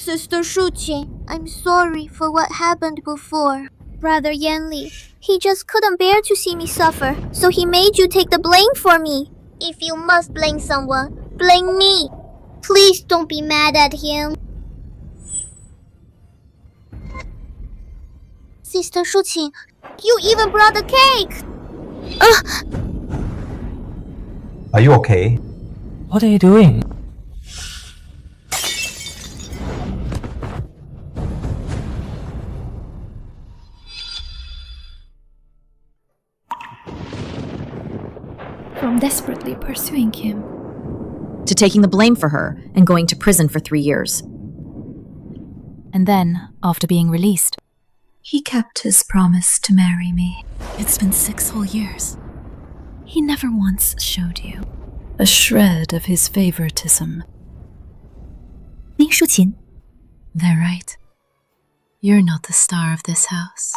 Sister Shuqing, I'm sorry for what happened before. Brother Yanli, he just couldn't bear to see me suffer, so he made you take the blame for me. If you must blame someone, blame me. Please don't be mad at him. Sister Shuqing, you even brought the cake! Are you okay? What are you doing? From desperately pursuing him to taking the blame for her and going to prison for 3 years. And then, after being released, he kept his promise to marry me. It's been 6 whole years. He never once showed you a shred of his favoritism. 林淑琴 They're right. You're not the star of this house.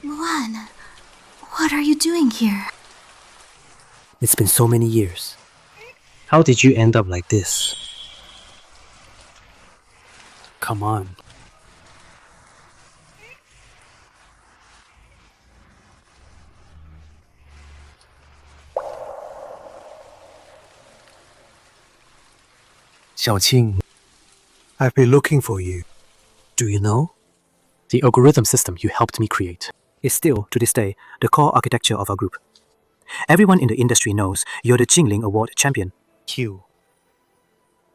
Luan, what are you doing here? It's been so many years. How did you end up like this? Come on. Xiaoqing, I've been looking for you. Do you know? The algorithm system you helped me create is still, to this day, the core architecture of our group. Everyone in the industry knows you're the Jingling Award champion. Q.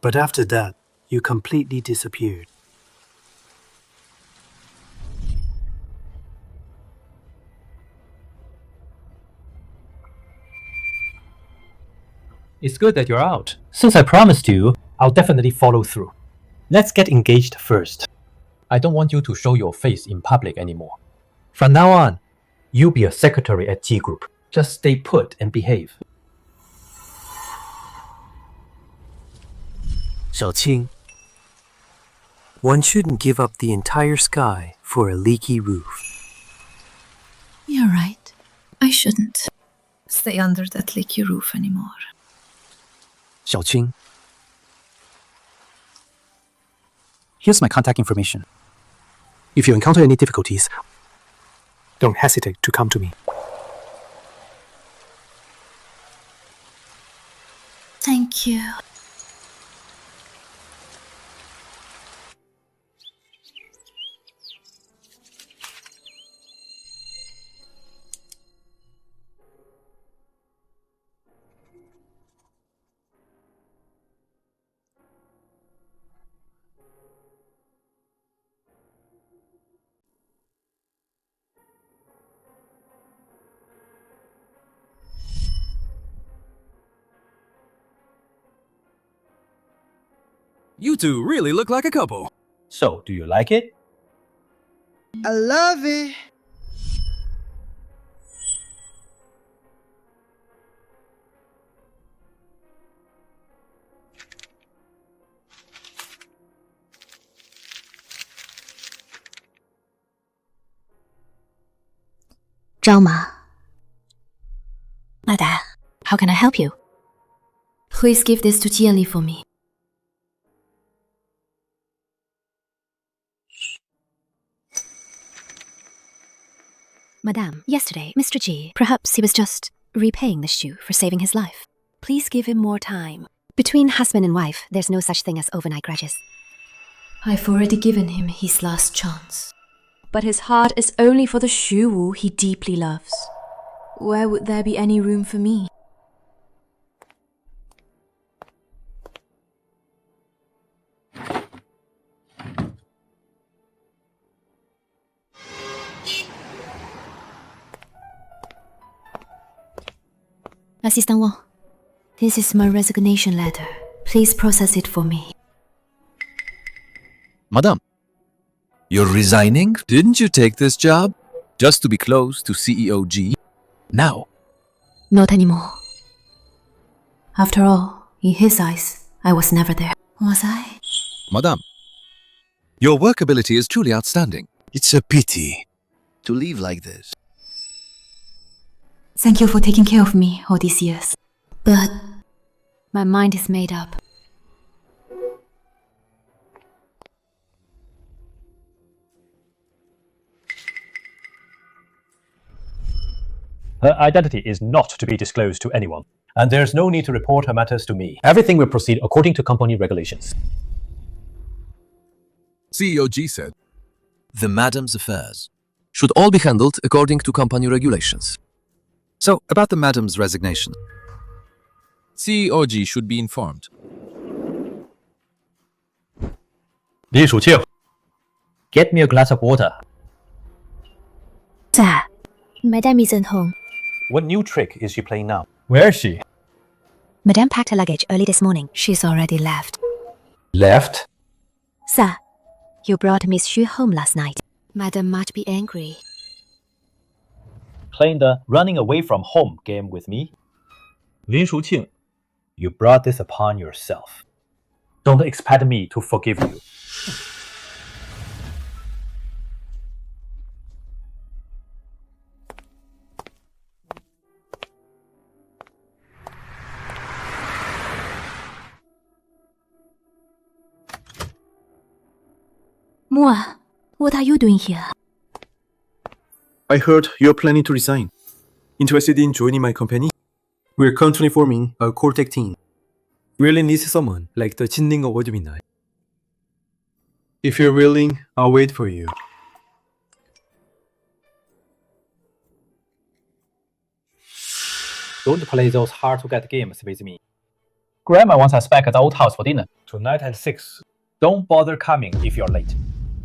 But after that, you completely disappeared. It's good that you're out. Since I promised you, I'll definitely follow through. Let's get engaged first. I don't want you to show your face in public anymore. From now on, you'll be a secretary at G Group. Just stay put and behave. Xiaoqing, one shouldn't give up the entire sky for a leaky roof. You're right. I shouldn't stay under that leaky roof anymore. Xiaoqing, here's my contact information. If you encounter any difficulties, don't hesitate to come to me. Thank you. You two really look like a couple. So, do you like it? I love it. Zhaoma. Madame, how can I help you? Please give this to Jianli for me. Madame, yesterday, Mr. G, perhaps he was just repaying the shoe for saving his life. Please give him more time. Between husband and wife, there's no such thing as overnight grudges. I've already given him his last chance. But his heart is only for the shoe he deeply loves. Where would there be any room for me? Assistant Wang, this is my resignation letter. Please process it for me. Madame, you're resigning? Didn't you take this job just to be close to CEO G? Now, Not anymore. After all, in his eyes, I was never there. Was I? Madame, your workability is truly outstanding. It's a pity to leave like this. Thank you for taking care of me all these years. But my mind is made up. Her identity is not to be disclosed to anyone, and there's no need to report her matters to me. Everything will proceed according to company regulations. CEO G said, the madam's affairs should all be handled according to company regulations. So, about the madam's resignation, CEO G should be informed. Li Shuqing, get me a glass of water. Sir, Madame isn't home. What new trick is she playing now? Where is she? Madame packed her luggage early this morning. She's already left. Left? Sir, you brought Miss Xu home last night. Madame might be angry. Playing the running away from home game with me? Lin Shuqing, you brought this upon yourself. Don't expect me to forgive you. Mua, what are you doing here? I heard you're planning to resign. Interested in joining my company? We're currently forming a core tech team. Really needs someone like the 친구가 어디있나. If you're willing, I'll wait for you. Don't play those hard-to-get games with me. Grandma wants us back at the old house for dinner. Tonight at 6. Don't bother coming if you're late.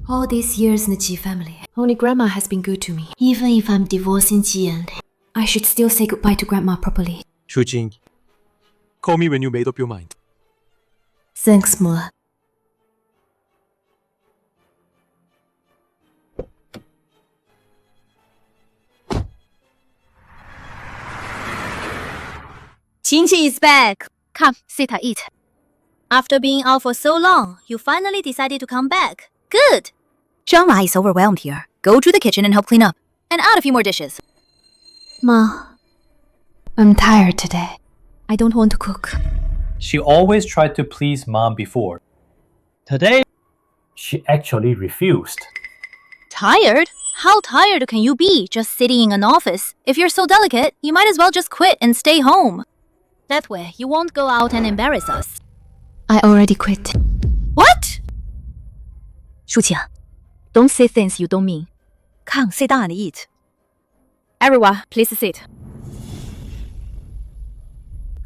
All these years in the Ji family, only Grandma has been good to me. Even if I'm divorcing Ji Yanli, I should still say goodbye to Grandma properly. Shuqing, call me when you made up your mind. Thanks, Mua. Qingqi is back. Come, sit and eat. After being out for so long, you finally decided to come back. Good. Zhangma is overwhelmed here. Go to the kitchen and help clean up. And add a few more dishes. Ma, I'm tired today. I don't want to cook. She always tried to please Mom before. Today, she actually refused. Tired? How tired can you be just sitting in an office? If you're so delicate, you might as well just quit and stay home. That way, you won't go out and embarrass us. I already quit. What? Shuqing, don't say things you don't mean. Come, sit down and eat. Everyone, please sit.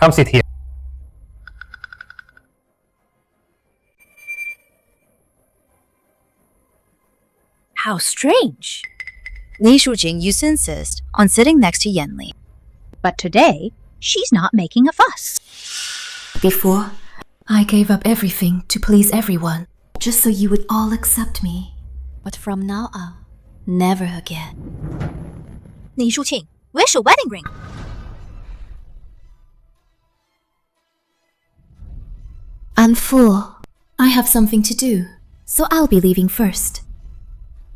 Come sit here. How strange. Li Shuqing used to insist on sitting next to Yanli. But today, she's not making a fuss. Before, I gave up everything to please everyone, just so you would all accept me. But from now on, never again. Li Shuqing, where's your wedding ring? I'm full. I have something to do, so I'll be leaving first.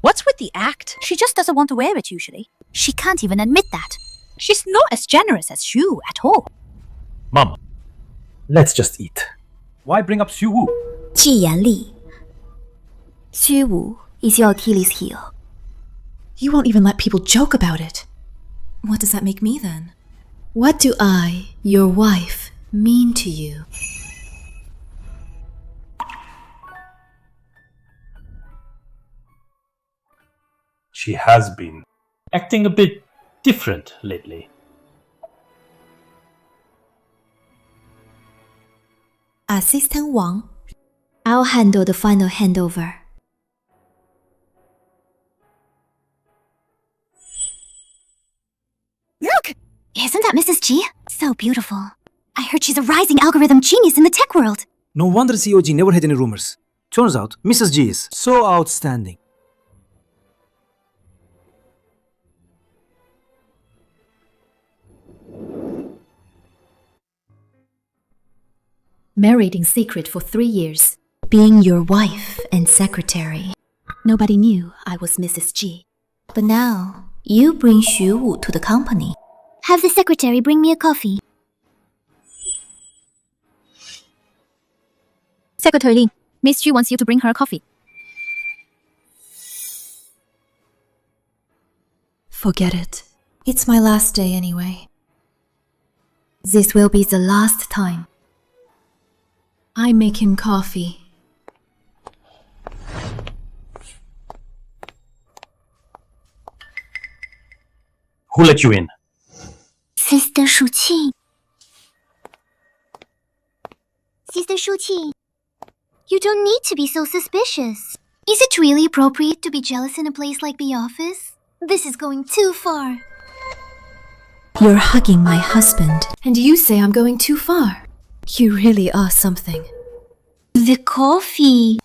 What's with the act? She just doesn't want to wear it usually. She can't even admit that. She's not as generous as Xu at all. Mom, let's just eat. Why bring up Xu Wu? Ji Yanli. Xu Wu is your Achilles heel. You won't even let people joke about it. What does that make me then? What do I, your wife, mean to you? She has been acting a bit different lately. Assistant Wang. I'll handle the final handover. Look! Isn't that Mrs. G? So beautiful. I heard she's a rising algorithm genius in the tech world. No wonder COG never had any rumors. Turns out, Mrs. G is so outstanding. Married in secret for 3 years, being your wife and secretary. Nobody knew I was Mrs. G. But now, you bring Xu Wu to the company. Have the secretary bring me a coffee. Secretary Lin, Miss Xu wants you to bring her a coffee. Forget it. It's my last day anyway. This will be the last time. I make him coffee. Who let you in? Sister Shuqing. Sister Shuqing, you don't need to be so suspicious. Is it really appropriate to be jealous in a place like the office? This is going too far. You're hugging my husband, and you say I'm going too far. You really are something. The coffee.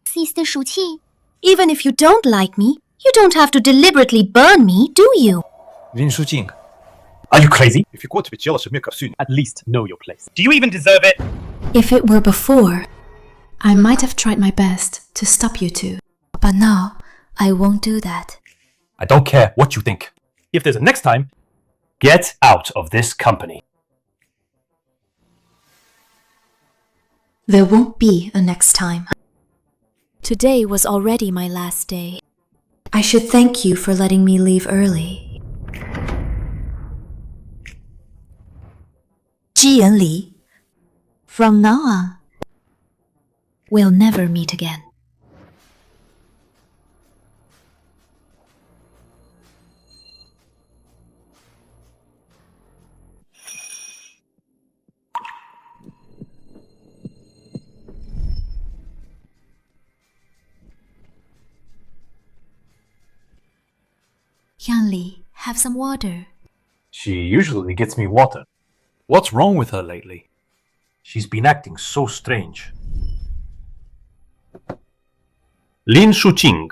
Sister Shuqing, Even if you don't like me, you don't have to deliberately burn me, do you? Lin Shujing, Are you crazy? If you got to be jealous of me, soon. At least know your place. Do you even deserve it? If it were before, I might have tried my best to stop you two. But now, I won't do that. I don't care what you think. If there's a next time, get out of this company. There won't be a next time. Today was already my last day. I should thank you for letting me leave early. Ji and Li, from now on, we'll never meet again. Yan Li, have some water. She usually gets me water. What's wrong with her lately? She's been acting so strange. Lin Shuqing.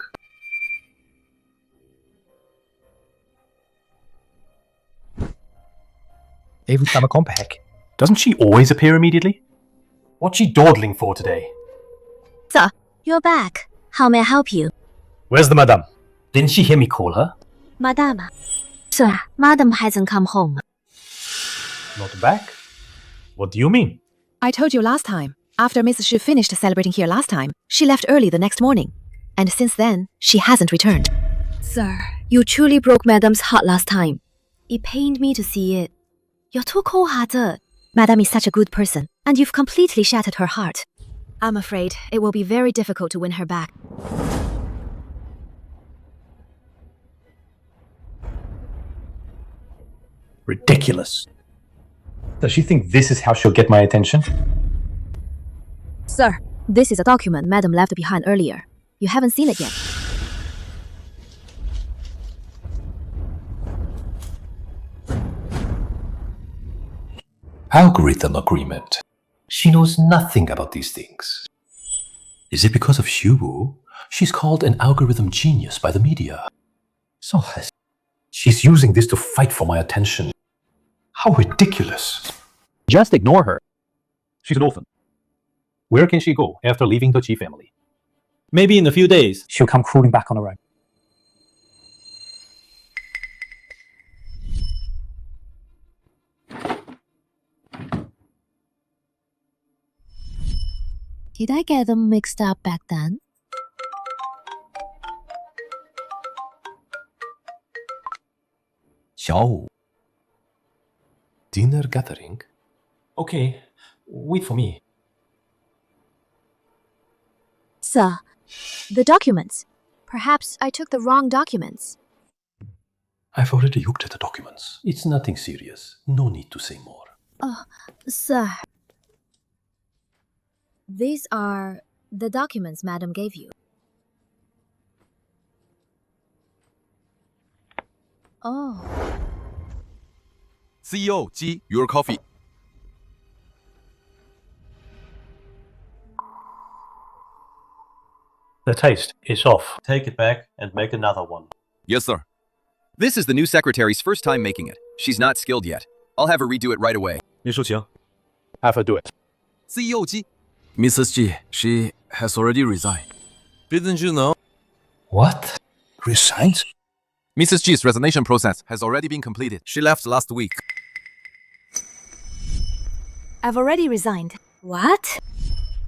every time I come back. Doesn't she always appear immediately? What's she dawdling for today? Sir, you're back. How may I help you? Where's the madame? Didn't she hear me call her? Madame. Sir, Madam hasn't come home. Not back? What do you mean? I told you last time. After Mrs. Shu finished celebrating here last time, she left early the next morning. And since then, she hasn't returned. Sir, you truly broke Madam's heart last time. It pained me to see it. You're too cold-hearted. Madame is such a good person, and you've completely shattered her heart. I'm afraid it will be very difficult to win her back. Ridiculous. Does she think this is how she'll get my attention? Sir, this is a document Madam left behind earlier. You haven't seen it yet. Algorithm agreement. She knows nothing about these things. Is it because of Xu Wu? She's called an algorithm genius by the media. So she's using this to fight for my attention. How ridiculous. Just ignore her. She's an orphan. Where can she go after leaving the Qi family? Maybe in a few days, she'll come crawling back on her own. Did I get them mixed up back then? Xiao. Dinner gathering? Okay, wait for me. Sir, the documents. Perhaps I took the wrong documents. I've already looked at the documents. It's nothing serious. No need to say more. Oh, sir. These are the documents Madam gave you. Oh. CEO Ji, your coffee. The taste is off. Take it back and make another one. Yes, sir. This is the new secretary's first time making it. She's not skilled yet. I'll have her redo it right away. 林淑晴 Have her do it. CEO Ji. Mrs. Ji, she has already resigned. Didn't you know? What? Resigned? Mrs. Ji's resignation process has already been completed. She left last week. I've already resigned. What?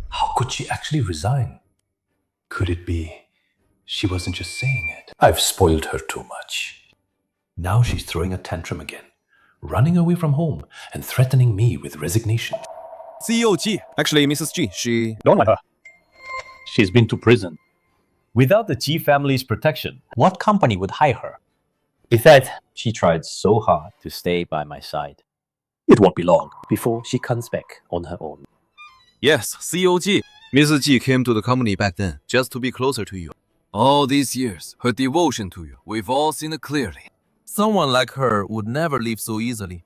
How could she actually resign? Could it be she wasn't just saying it? I've spoiled her too much. Now she's throwing a tantrum again, running away from home and threatening me with resignation. CEO Ji. Actually, Mrs. Ji, she... Don't let her. She's been to prison. Without the G family's protection, what company would hire her? Besides, she tried so hard to stay by my side. It won't be long before she comes back on her own. Yes, CEO Ji. Mrs. Ji came to the company back then just to be closer to you. All these years, her devotion to you, we've all seen it clearly. Someone like her would never leave so easily.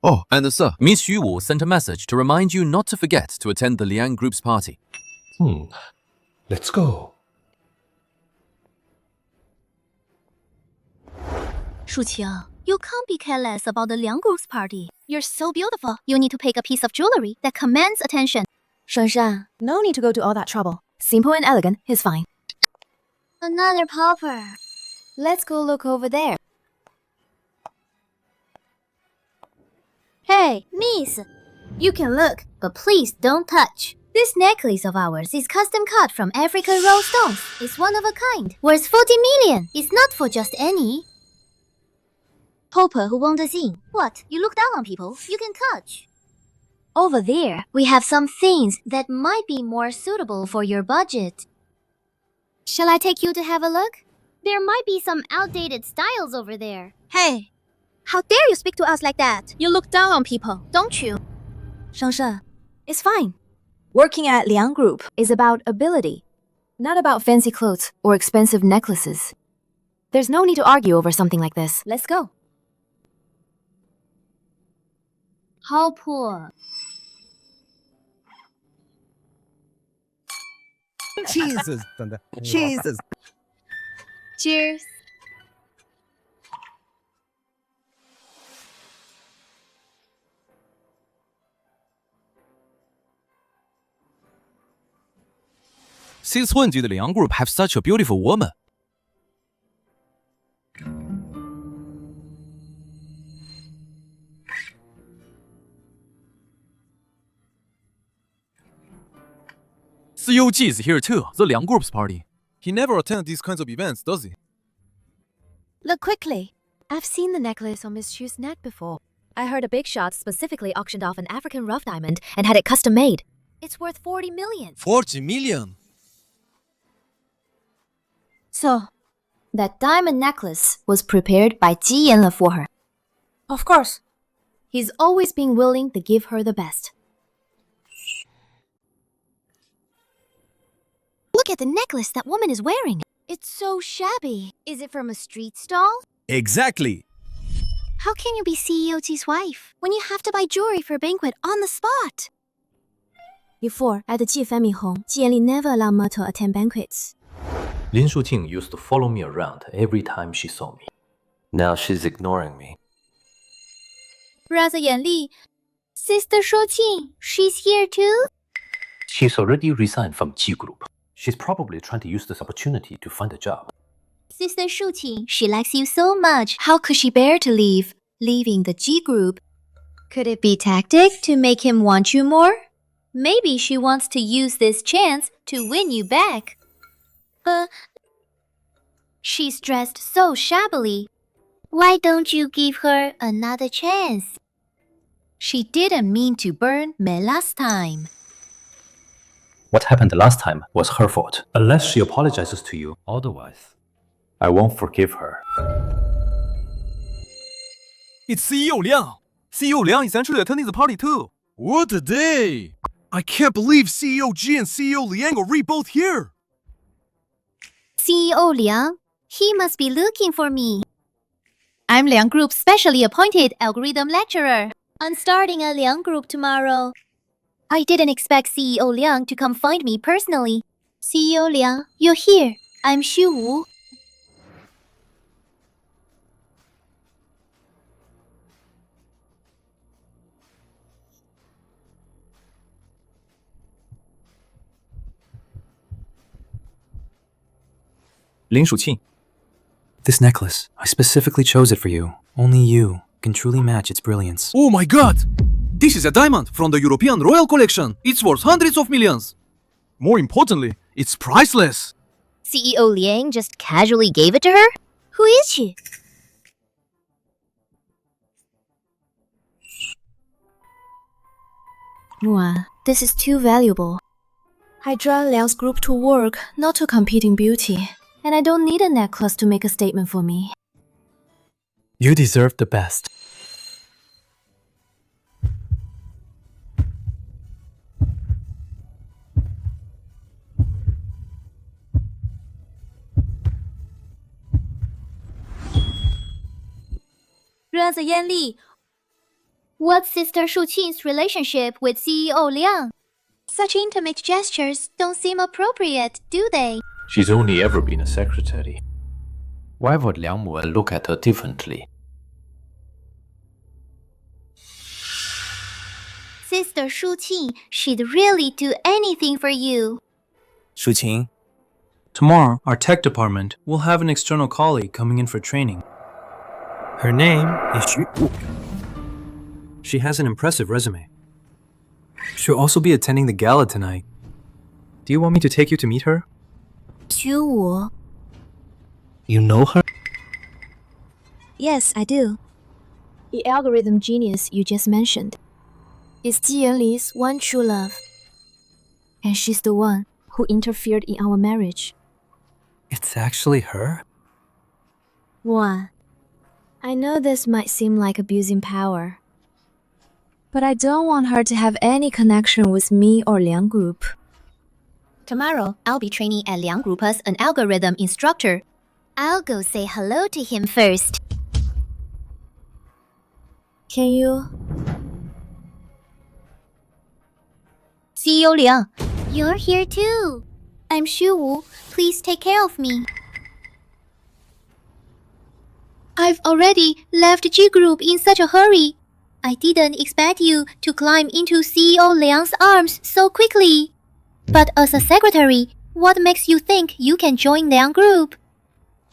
Oh, and sir, Miss Xu Wu sent a message to remind you not to forget to attend the Liang Group's party. Let's go. 舒晴, you can't be careless about the Liang Group's party. You're so beautiful. You need to pick a piece of jewelry that commands attention. Shanshan, no need to go to all that trouble. Simple and elegant is fine. Another popper. Let's go look over there. Hey, miss. You can look, but please don't touch. This necklace of ours is custom cut from African rose stones. It's one of a kind. Worth 40 million. It's not for just any. Popper who won the scene. What? You look down on people you can touch. Over there, we have some things that might be more suitable for your budget. Shall I take you to have a look? There might be some outdated styles over there. Hey, how dare you speak to us like that? You look down on people, don't you? Shanshan, it's fine. Working at Liang Group is about ability, not about fancy clothes or expensive necklaces. There's no need to argue over something like this. Let's go. How poor. Jesus, 等等 Jesus. Cheers. Since when did the Liang Group have such a beautiful woman? CEO Ji is here too, the Liang Group's party. He never attends these kinds of events, does he? Look quickly. I've seen the necklace on Miss Chu's neck before. I heard a big shot specifically auctioned off an African rough diamond and had it custom made. It's worth 40 million. 40 million? So, that diamond necklace was prepared by Ji Yanle for her. Of course. He's always been willing to give her the best. Look at the necklace that woman is wearing. It's so shabby. Is it from a street stall? Exactly. How can you be CEO Ji's wife when you have to buy jewelry for a banquet on the spot? Before, at the Ji family home, Ji Yanle never allowed me to attend banquets. Lin Shuqing used to follow me around every time she saw me. Now she's ignoring me. Brother Yanli, Sister Shuqing, she's here too? She's already resigned from Ji Group. She's probably trying to use this opportunity to find a job. Sister Shuqing, she likes you so much. How could she bear to leave, leaving the Ji Group? Could it be tactic to make him want you more? Maybe she wants to use this chance to win you back. She's dressed so shabbily. Why don't you give her another chance? She didn't mean to burn me last time. What happened last time was her fault. Unless she apologizes to you, otherwise, I won't forgive her. It's CEO Liang. CEO Liang is actually attending the party too. What a day! I can't believe CEO G and CEO Liang are both here. CEO Liang, he must be looking for me. I'm Liang Group's specially appointed algorithm lecturer. I'm starting a Liang Group tomorrow. I didn't expect CEO Liang to come find me personally. CEO Liang, you're here. I'm Xu Wu. Ling Shuqing. This necklace, I specifically chose it for you. Only you can truly match its brilliance. Oh my god! This is a diamond from the European Royal Collection. It's worth hundreds of millions. More importantly, it's priceless. CEO Liang just casually gave it to her? Who is she? Mua, this is too valuable. I joined Liang's group to work, not to compete in beauty. And I don't need a necklace to make a statement for me. You deserve the best. What's Sister Shuqing's relationship with CEO Liang? Such intimate gestures don't seem appropriate, do they? She's only ever been a secretary. Why would Liang Mo look at her differently? Sister Shuqing, she'd really do anything for you. Shuqing, tomorrow our tech department will have an external colleague coming in for training. Her name is Xu. She has an impressive resume. She'll also be attending the gala tonight. Do you want me to take you to meet her? Xu Wu. You know her? Yes, I do. The algorithm genius you just mentioned is Jiyan Li's one true love. And she's the one who interfered in our marriage. It's actually her? Mua, I know this might seem like abusing power, but I don't want her to have any connection with me or Liang Group. Tomorrow, I'll be training at Liang Group as an algorithm instructor. I'll go say hello to him first. Can you? CEO Liang, you're here too. I'm Xu Wu. Please take care of me. I've already left G Group in such a hurry. I didn't expect you to climb into CEO Liang's arms so quickly. But as a secretary, what makes you think you can join Liang Group?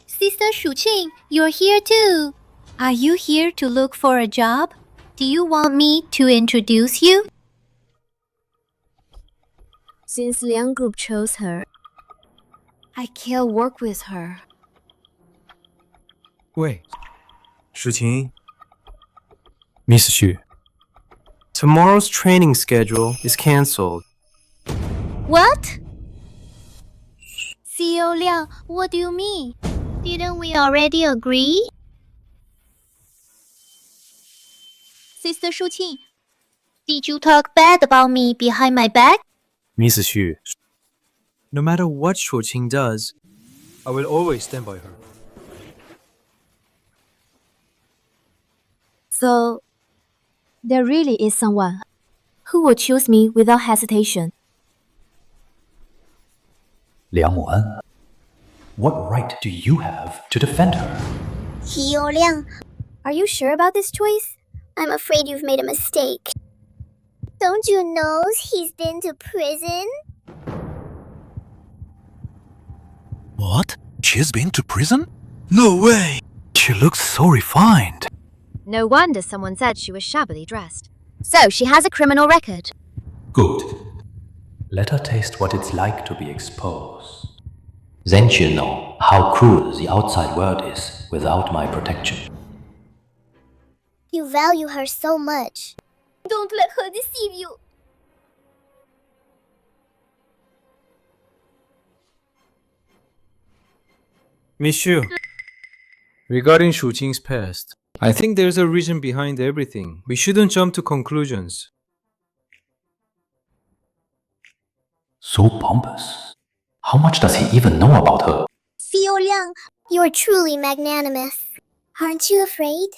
Sister Shuqing, you're here too. Are you here to look for a job? Do you want me to introduce you? Since Liang Group chose her, I can't work with her. Wait. Shuqing. Miss Xu. Tomorrow's training schedule is cancelled. What? CEO Liang, what do you mean? Didn't we already agree? Sister Shuqing, did you talk bad about me behind my back? Miss Xu. No matter what Shuqing does, I will always stand by her. So, there really is someone who will choose me without hesitation. Liang Moan, what right do you have to defend her? CEO Liang, are you sure about this choice? I'm afraid you've made a mistake. Don't you know he's been to prison? What? She's been to prison? No way! She looks so refined. No wonder someone said she was shabbily dressed. So she has a criminal record. Good. Let her taste what it's like to be exposed. Then she'll know how cruel the outside world is without my protection. You value her so much. Don't let her deceive you. Miss Xu, Regarding Shu Qing's past, I think there's a reason behind everything. We shouldn't jump to conclusions. So pompous. How much does he even know about her? Xiao Liang, you're truly magnanimous. Aren't you afraid?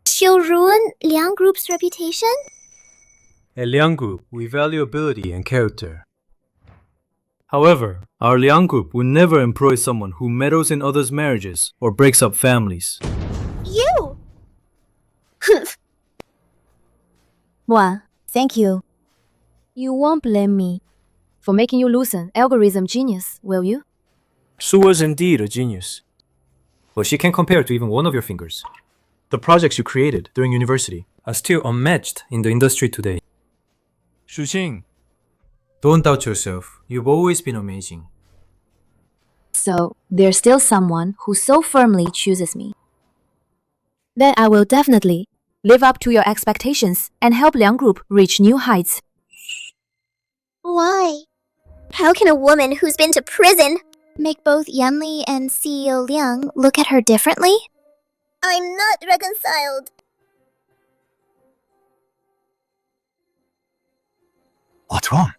She'll ruin Liang Group's reputation? At Liang Group, we value ability and character. However, our Liang Group will never employ someone who meddles in others' marriages or breaks up families. You! Moa, thank you. You won't blame me for making you loosen algorithm genius, will you? Su was indeed a genius. But she can't compare to even one of your fingers. The projects you created during university are still unmatched in the industry today. Shu Qing, don't doubt yourself. You've always been amazing. So, there's still someone who so firmly chooses me. Then I will definitely live up to your expectations and help Liang Group reach new heights. Why? How can a woman who's been to prison make both Yanli and CEO Liang look at her differently? I'm not reconciled. What's wrong?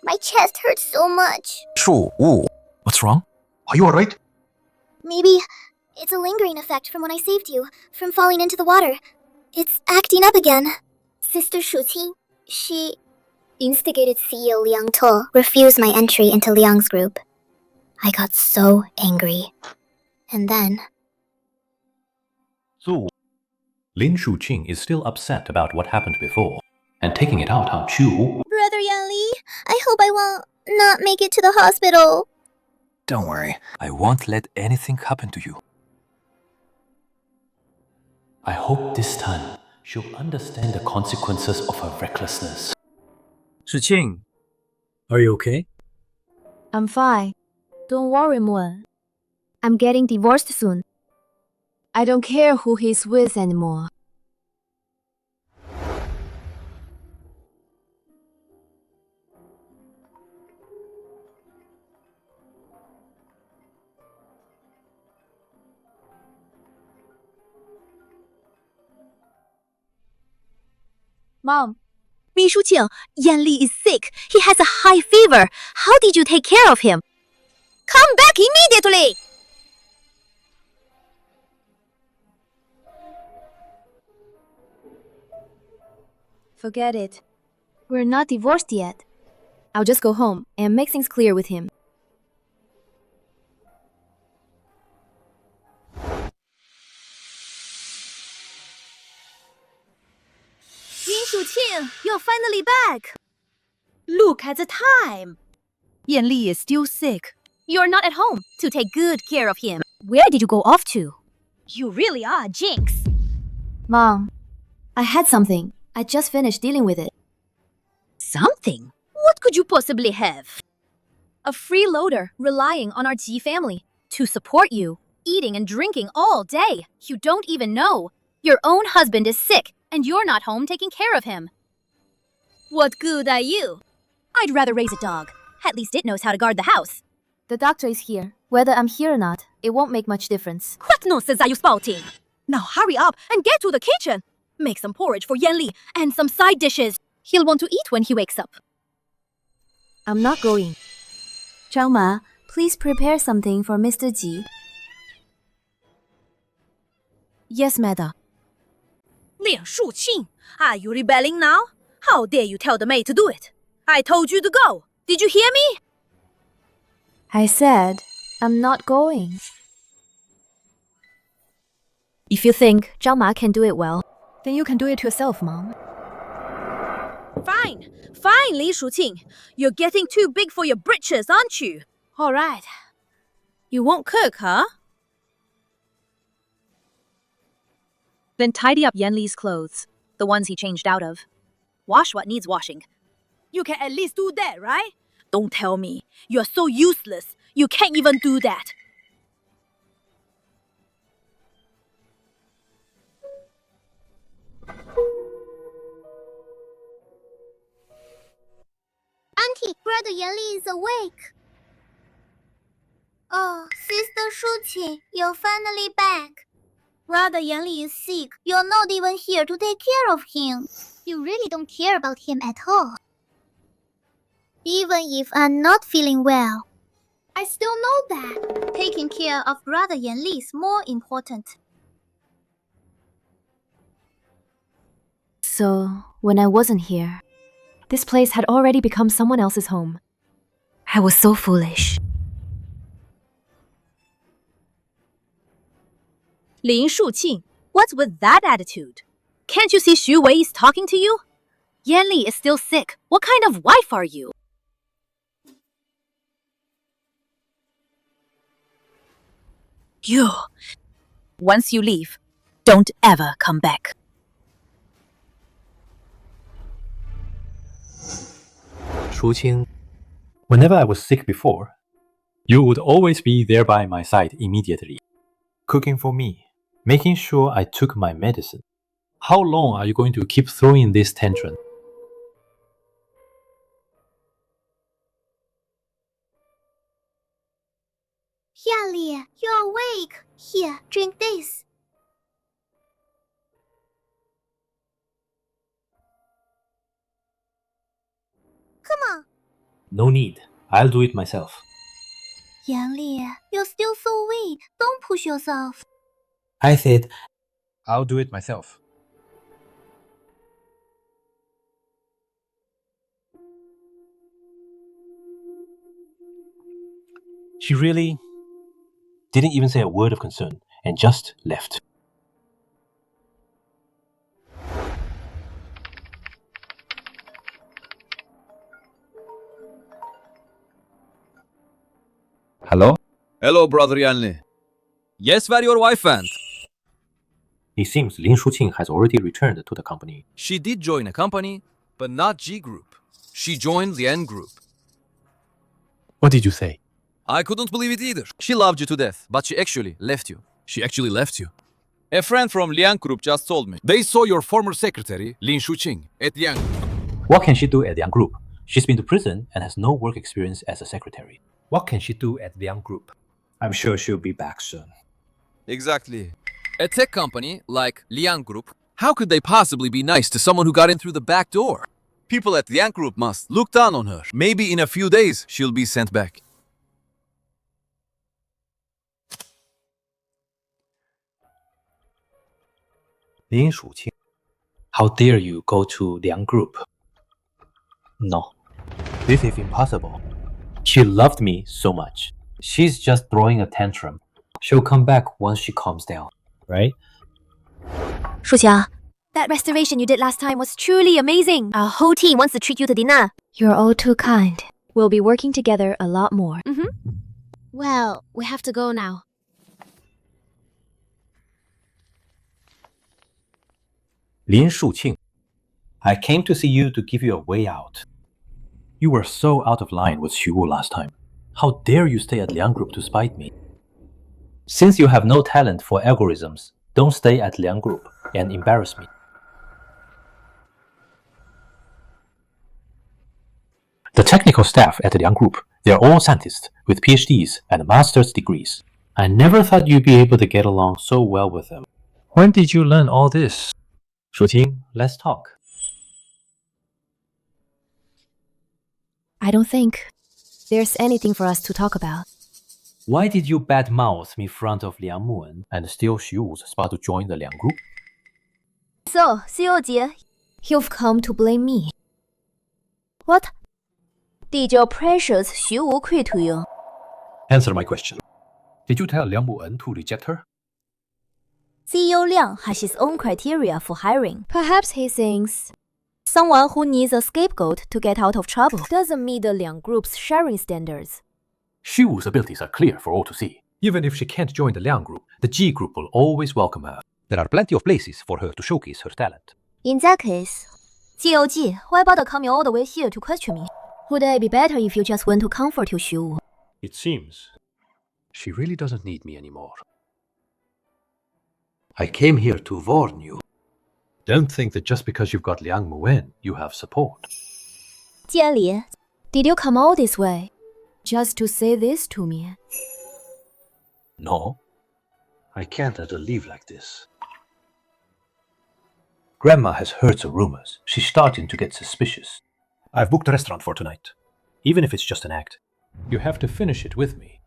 My chest hurts so much. Shu Wu. What's wrong? Are you alright? Maybe it's a lingering effect from when I saved you, from falling into the water. It's acting up again. Sister Shu Qing, she instigated CEO Liang To refuse my entry into Liang's group. I got so angry. And then... So, Lin Shuqing is still upset about what happened before, and taking it out on Chu. Brother Yanli, I hope I won't not make it to the hospital. Don't worry, I won't let anything happen to you. I hope this time she'll understand the consequences of her recklessness. Shu Qing, are you okay? I'm fine. Don't worry, Moon. I'm getting divorced soon. I don't care who he's with anymore. Mom, Mi Shuqing, Yanli is sick. He has a high fever. How did you take care of him? Come back immediately! Forget it. We're not divorced yet. I'll just go home and make things clear with him. Min Shuqing, you're finally back. Look at the time. Yanli is still sick. You're not at home to take good care of him. Where did you go off to? You really are a jinx. Mom, I had something. I just finished dealing with it. Something? What could you possibly have? A freeloader relying on our Ji family to support you, eating and drinking all day. You don't even know. Your own husband is sick and you're not home taking care of him. What good are you? I'd rather raise a dog. At least it knows how to guard the house. The doctor is here. Whether I'm here or not, it won't make much difference. What nonsense are you spouting? Now hurry up and get to the kitchen. Make some porridge for Yanli and some side dishes. He'll want to eat when he wakes up. I'm not going. Zhang Ma, please prepare something for Mr. Ji. Yes, madam. Liang Shuqing, are you rebelling now? How dare you tell the maid to do it? I told you to go. Did you hear me? I said, I'm not going. If you think Zhang Ma can do it well, then you can do it yourself, Mom. Fine, fine, Li Shuqing. You're getting too big for your britches, aren't you? All right. You won't cook, huh? Then tidy up Yanli's clothes, the ones he changed out of. Wash what needs washing. You can at least do that, right? Don't tell me. You're so useless. You can't even do that. Auntie, Brother Yanli is awake. Oh, Sister Shuqing, you're finally back. Brother Yanli is sick. You're not even here to take care of him. You really don't care about him at all. Even if I'm not feeling well, I still know that taking care of Brother Yanli is more important. So, when I wasn't here, this place had already become someone else's home. I was so foolish. Lin Shuqing, what's with that attitude? Can't you see Xu Wei is talking to you? Yanli is still sick. What kind of wife are you? You. Once you leave, don't ever come back. Shuqing, whenever I was sick before, you would always be there by my side immediately, cooking for me, making sure I took my medicine. How long are you going to keep throwing this tantrum? Yanli, you're awake. Here, drink this. Come on. No need. I'll do it myself. Yanli, you're still so weak. Don't push yourself. I said, I'll do it myself. She really didn't even say a word of concern and just left. Hello? Hello, Brother Yanli. Yes, where your wife went? It seems Lin Shuqing has already returned to the company. She did join a company, but not G Group. She joined the N Group. What did you say? I couldn't believe it either. She loved you to death, but she actually left you. She actually left you. A friend from Liang Group just told me. They saw your former secretary, Lin Shuqing, at Liang Group. What can she do at Liang Group? She's been to prison and has no work experience as a secretary. What can she do at Liang Group? I'm sure she'll be back soon. Exactly. A tech company like Liang Group, how could they possibly be nice to someone who got in through the back door? People at Liang Group must look down on her. Maybe in a few days, she'll be sent back. Lin Shuqing, how dare you go to Liang Group? No, this is impossible. She loved me so much. She's just throwing a tantrum. She'll come back once she calms down, right? Shuxia, that restoration you did last time was truly amazing. Our whole team wants to treat you to dinner. You're all too kind. We'll be working together a lot more. Well, we have to go now. Lin Shuqing, I came to see you to give you a way out. You were so out of line with Xu Wu last time. How dare you stay at Liang Group to spite me? Since you have no talent for algorithms, don't stay at Liang Group and embarrass me. The technical staff at Liang Group, they're all scientists with PhDs and master's degrees. I never thought you'd be able to get along so well with them. When did you learn all this? Shuqing, let's talk. I don't think there's anything for us to talk about. Why did you badmouth me in front of Liang Muwen and steal Xu Wu's spot to join the Liang Group? So, Xiujie, You've come to blame me. what? Did your precious Xu Wu quit to you? Answer my question. Did you tell Liang Muwen to reject her? CEO Liang has his own criteria for hiring. Perhaps he thinks Someone who needs a scapegoat to get out of trouble doesn't meet the Liang Group's sharing standards. Xu Wu's abilities are clear for all to see. Even if she can't join the Liang Group, the G Group will always welcome her. There are plenty of places for her to showcase her talent. In that case, GOG, why bother coming all the way here to question me? Would it be better if you just went to comfort your Xu Wu? It seems she really doesn't need me anymore. I came here to warn you. Don't think that just because you've got Liang Muwen, you have support. Jianli, did you come all this way just to say this to me? No. I can't let her leave like this. Grandma has heard some rumors. She's starting to get suspicious. I've booked a restaurant for tonight, even if it's just an act. You have to finish it with me.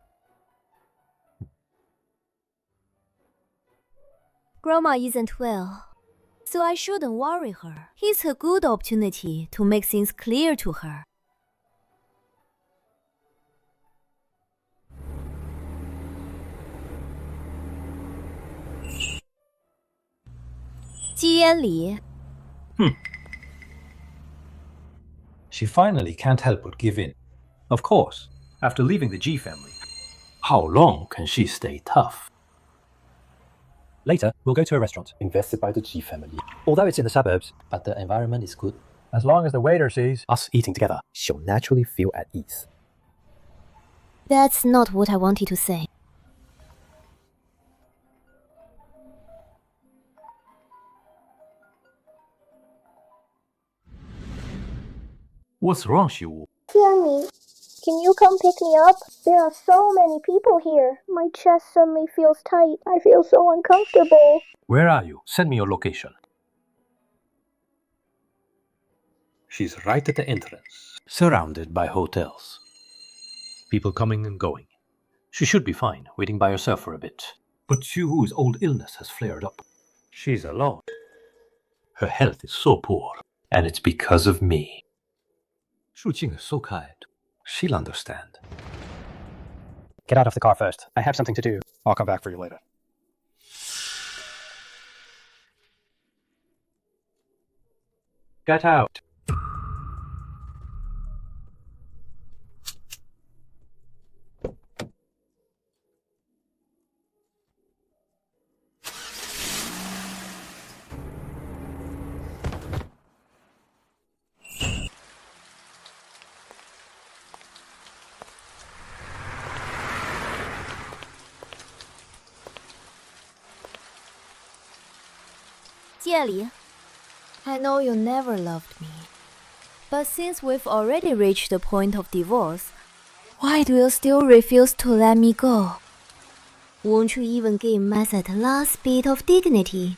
Grandma isn't well, so I shouldn't worry her. It's a good opportunity to make things clear to her. Li. She finally can't help but give in. Of course, after leaving the G family. How long can she stay tough? Later, we'll go to a restaurant invested by the G family. Although it's in the suburbs, but the environment is good. As long as the waiter sees us eating together, she'll naturally feel at ease. That's not what I wanted to say. What's wrong, Xiu? Tianli, can you come pick me up? There are so many people here. My chest suddenly feels tight. I feel so uncomfortable. Where are you? Send me your location. She's right at the entrance, surrounded by hotels. People coming and going. She should be fine, waiting by herself for a bit. But Xiu's old illness has flared up. She's alone. Her health is so poor, and it's because of me. Shuqing is so kind. She'll understand. Get out of the car first. I have something to do. I'll come back for you later. Get out. Li, I know you never loved me. But since we've already reached the point of divorce, why do you still refuse to let me go? Won't you even give me that last bit of dignity?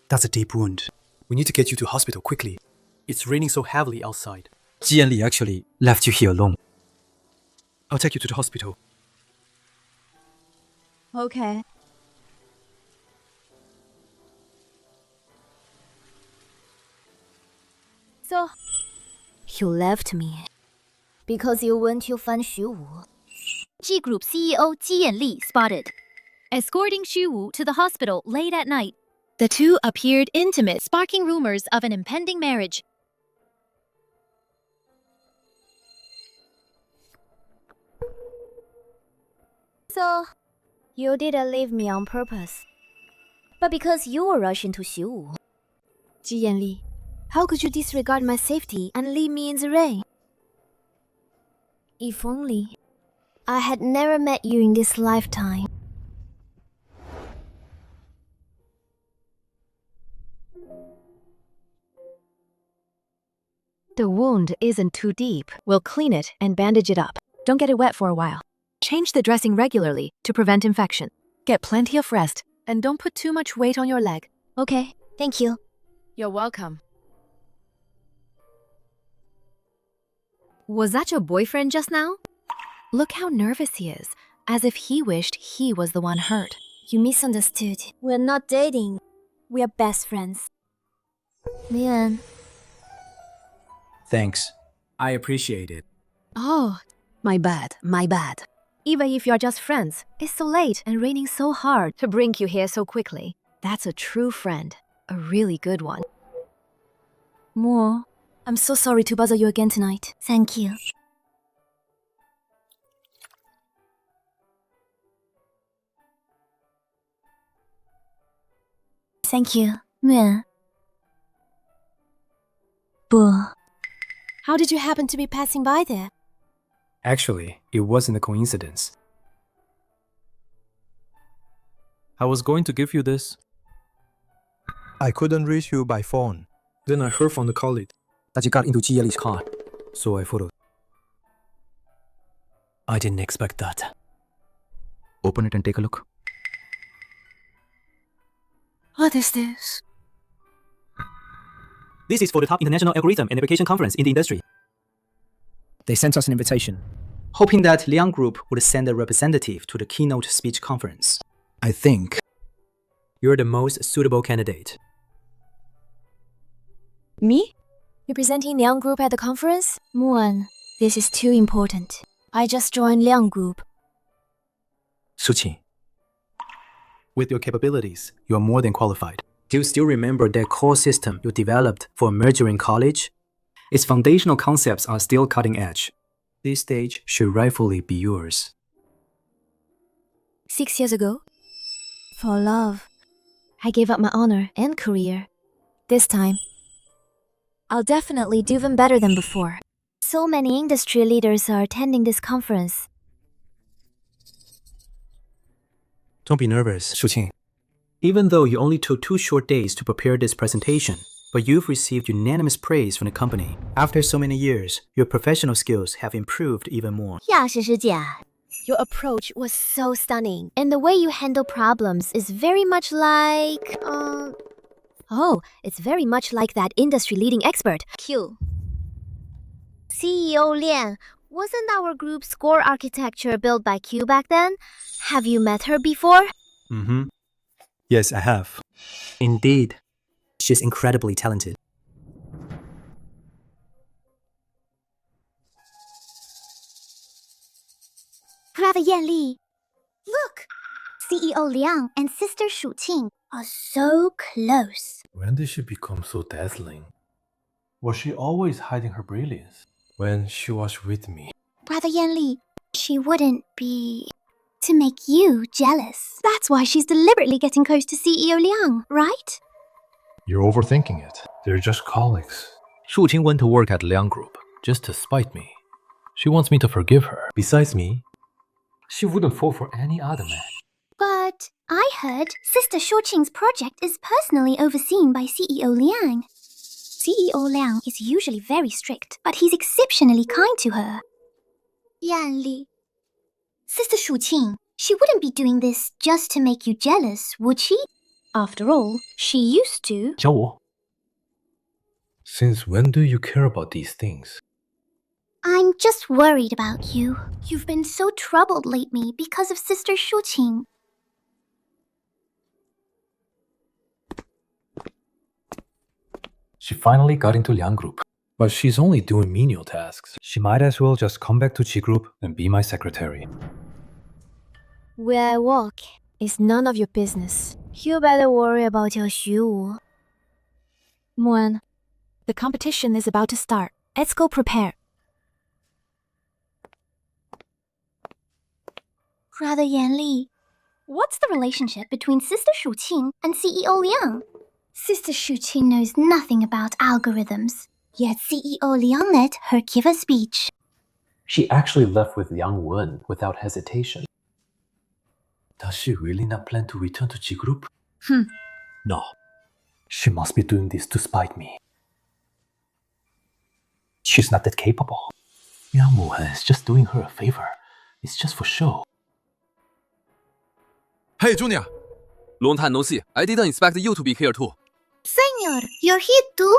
That's a deep wound. We need to get you to hospital quickly. It's raining so heavily outside. Li actually left you here alone. I'll take you to the hospital. Okay. So, you left me because you went to find Xiu. G Group CEO Ji Yanli spotted, escorting Xiu to the hospital late at night. The two appeared intimate, sparking rumors of an impending marriage. So, you didn't leave me on purpose, but because you were rushing to Xiu. Ji Yanli, how could you disregard my safety and leave me in the rain? If only I had never met you in this lifetime. The wound isn't too deep. We'll clean it and bandage it up. Don't get it wet for a while. Change the dressing regularly to prevent infection. Get plenty of rest and don't put too much weight on your leg. Okay, thank you. You're welcome. Was that your boyfriend just now? Look how nervous he is, as if he wished he was the one hurt. You misunderstood. We're not dating. We're best friends. Lian. Thanks. I appreciate it. Oh, my bad. Even if you're just friends, it's so late and raining so hard to bring you here so quickly. That's a true friend. A really good one. Mo, I'm so sorry to bother you again tonight. Thank you. Thank you. Yeah. How did you happen to be passing by there? Actually, it wasn't a coincidence. I was going to give you this. I couldn't reach you by phone. Then I heard from the colleague that you got into Jieli's car, so I followed. I didn't expect that. Open it and take a look. What is this? This is for the top international algorithm and application conference in the industry. They sent us an invitation, hoping that Liang Group would send a representative to the keynote speech conference. I think You're the most suitable candidate. Me? Representing Liang Group at the conference? Muan, this is too important. I just joined Liang Group. Suqing, with your capabilities, you are more than qualified. Do you still remember that core system you developed for merger in college? Its foundational concepts are still cutting edge. This stage should rightfully be yours. 6 years ago, for love, I gave up my honor and career. This time, I'll definitely do even better than before. So many industry leaders are attending this conference. Don't be nervous, Suqing. Even though you only took 2 short days to prepare this presentation, but you've received unanimous praise from the company. After so many years, your professional skills have improved even more. 呀，诗诗姐。 Your approach was so stunning, and the way you handle problems is very much like, Oh, it's very much like that industry-leading expert. Q. CEO Lian, wasn't our group's core architecture built by Q back then? Have you met her before? Mm-hmm. Yes, I have. Indeed, she's incredibly talented. Brother Yan Li. Look! CEO Liang and Sister Shu Qing are so close. When did she become so dazzling? Was she always hiding her brilliance? When she was with me. Brother Yan Li, she wouldn't be... to make you jealous. That's why she's deliberately getting close to CEO Liang, right? You're overthinking it. They're just colleagues. Shu Qing went to work at Liang Group just to spite me. She wants me to forgive her. Besides me, she wouldn't fall for any other man. But I heard Sister Shu Qing's project is personally overseen by CEO Liang. CEO Liang is usually very strict, but he's exceptionally kind to her. Yan Li. Sister Shu Qing, she wouldn't be doing this just to make you jealous, would she? After all, she used to. 教我 Since when do you care about these things? I'm just worried about you. You've been so troubled lately because of Sister Shu Qing. She finally got into Liang Group, but she's only doing menial tasks. She might as well just come back to Qi Group and be my secretary. Where I work is none of your business. You better worry about your Xu. Muan, the competition is about to start. Let's go prepare. Brother Yan Li, what's the relationship between Sister Shu Qing and CEO Liang? Sister Shu Qing knows nothing about algorithms, yet CEO Liang let her give a speech. She actually left with Yang Wen without hesitation. Does she really not plan to return to Qi Group? No. She must be doing this to spite me. She's not that capable. Yang Wen is just doing her a favor. It's just for show. Hey, Junior! Long time no see. I didn't expect you to be here too. Senor, you're here too?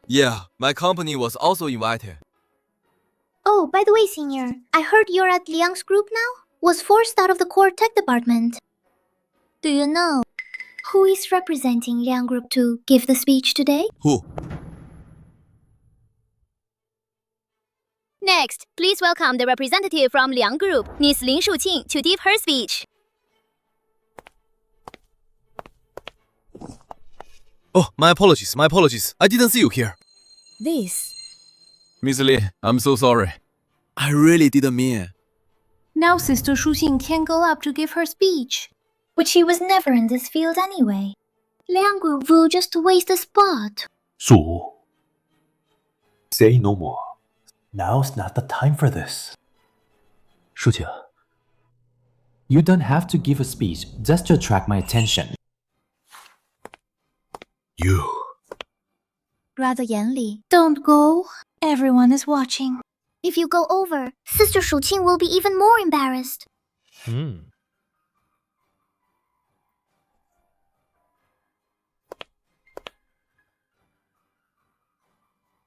Yeah, my company was also invited. Oh, by the way, Senior, I heard you're at Liang's group now? Was forced out of the core tech department. Do you know who is representing Liang Group to give the speech today? Who? Next, please welcome the representative from Liang Group, Ms. Lin Shuqing, to give her speech. Oh, my apologies, my apologies. I didn't see you here. This. Miss Li, I'm so sorry. I really didn't mean. Now Sister Shuqing can go up to give her speech. But she was never in this field anyway. Liang Group will just waste a spot. Su. Say no more. Now's not the time for this. Shuqing, you don't have to give a speech just to attract my attention. You. Brother Yanli, don't go. Everyone is watching. If you go over, Sister Shuqing will be even more embarrassed.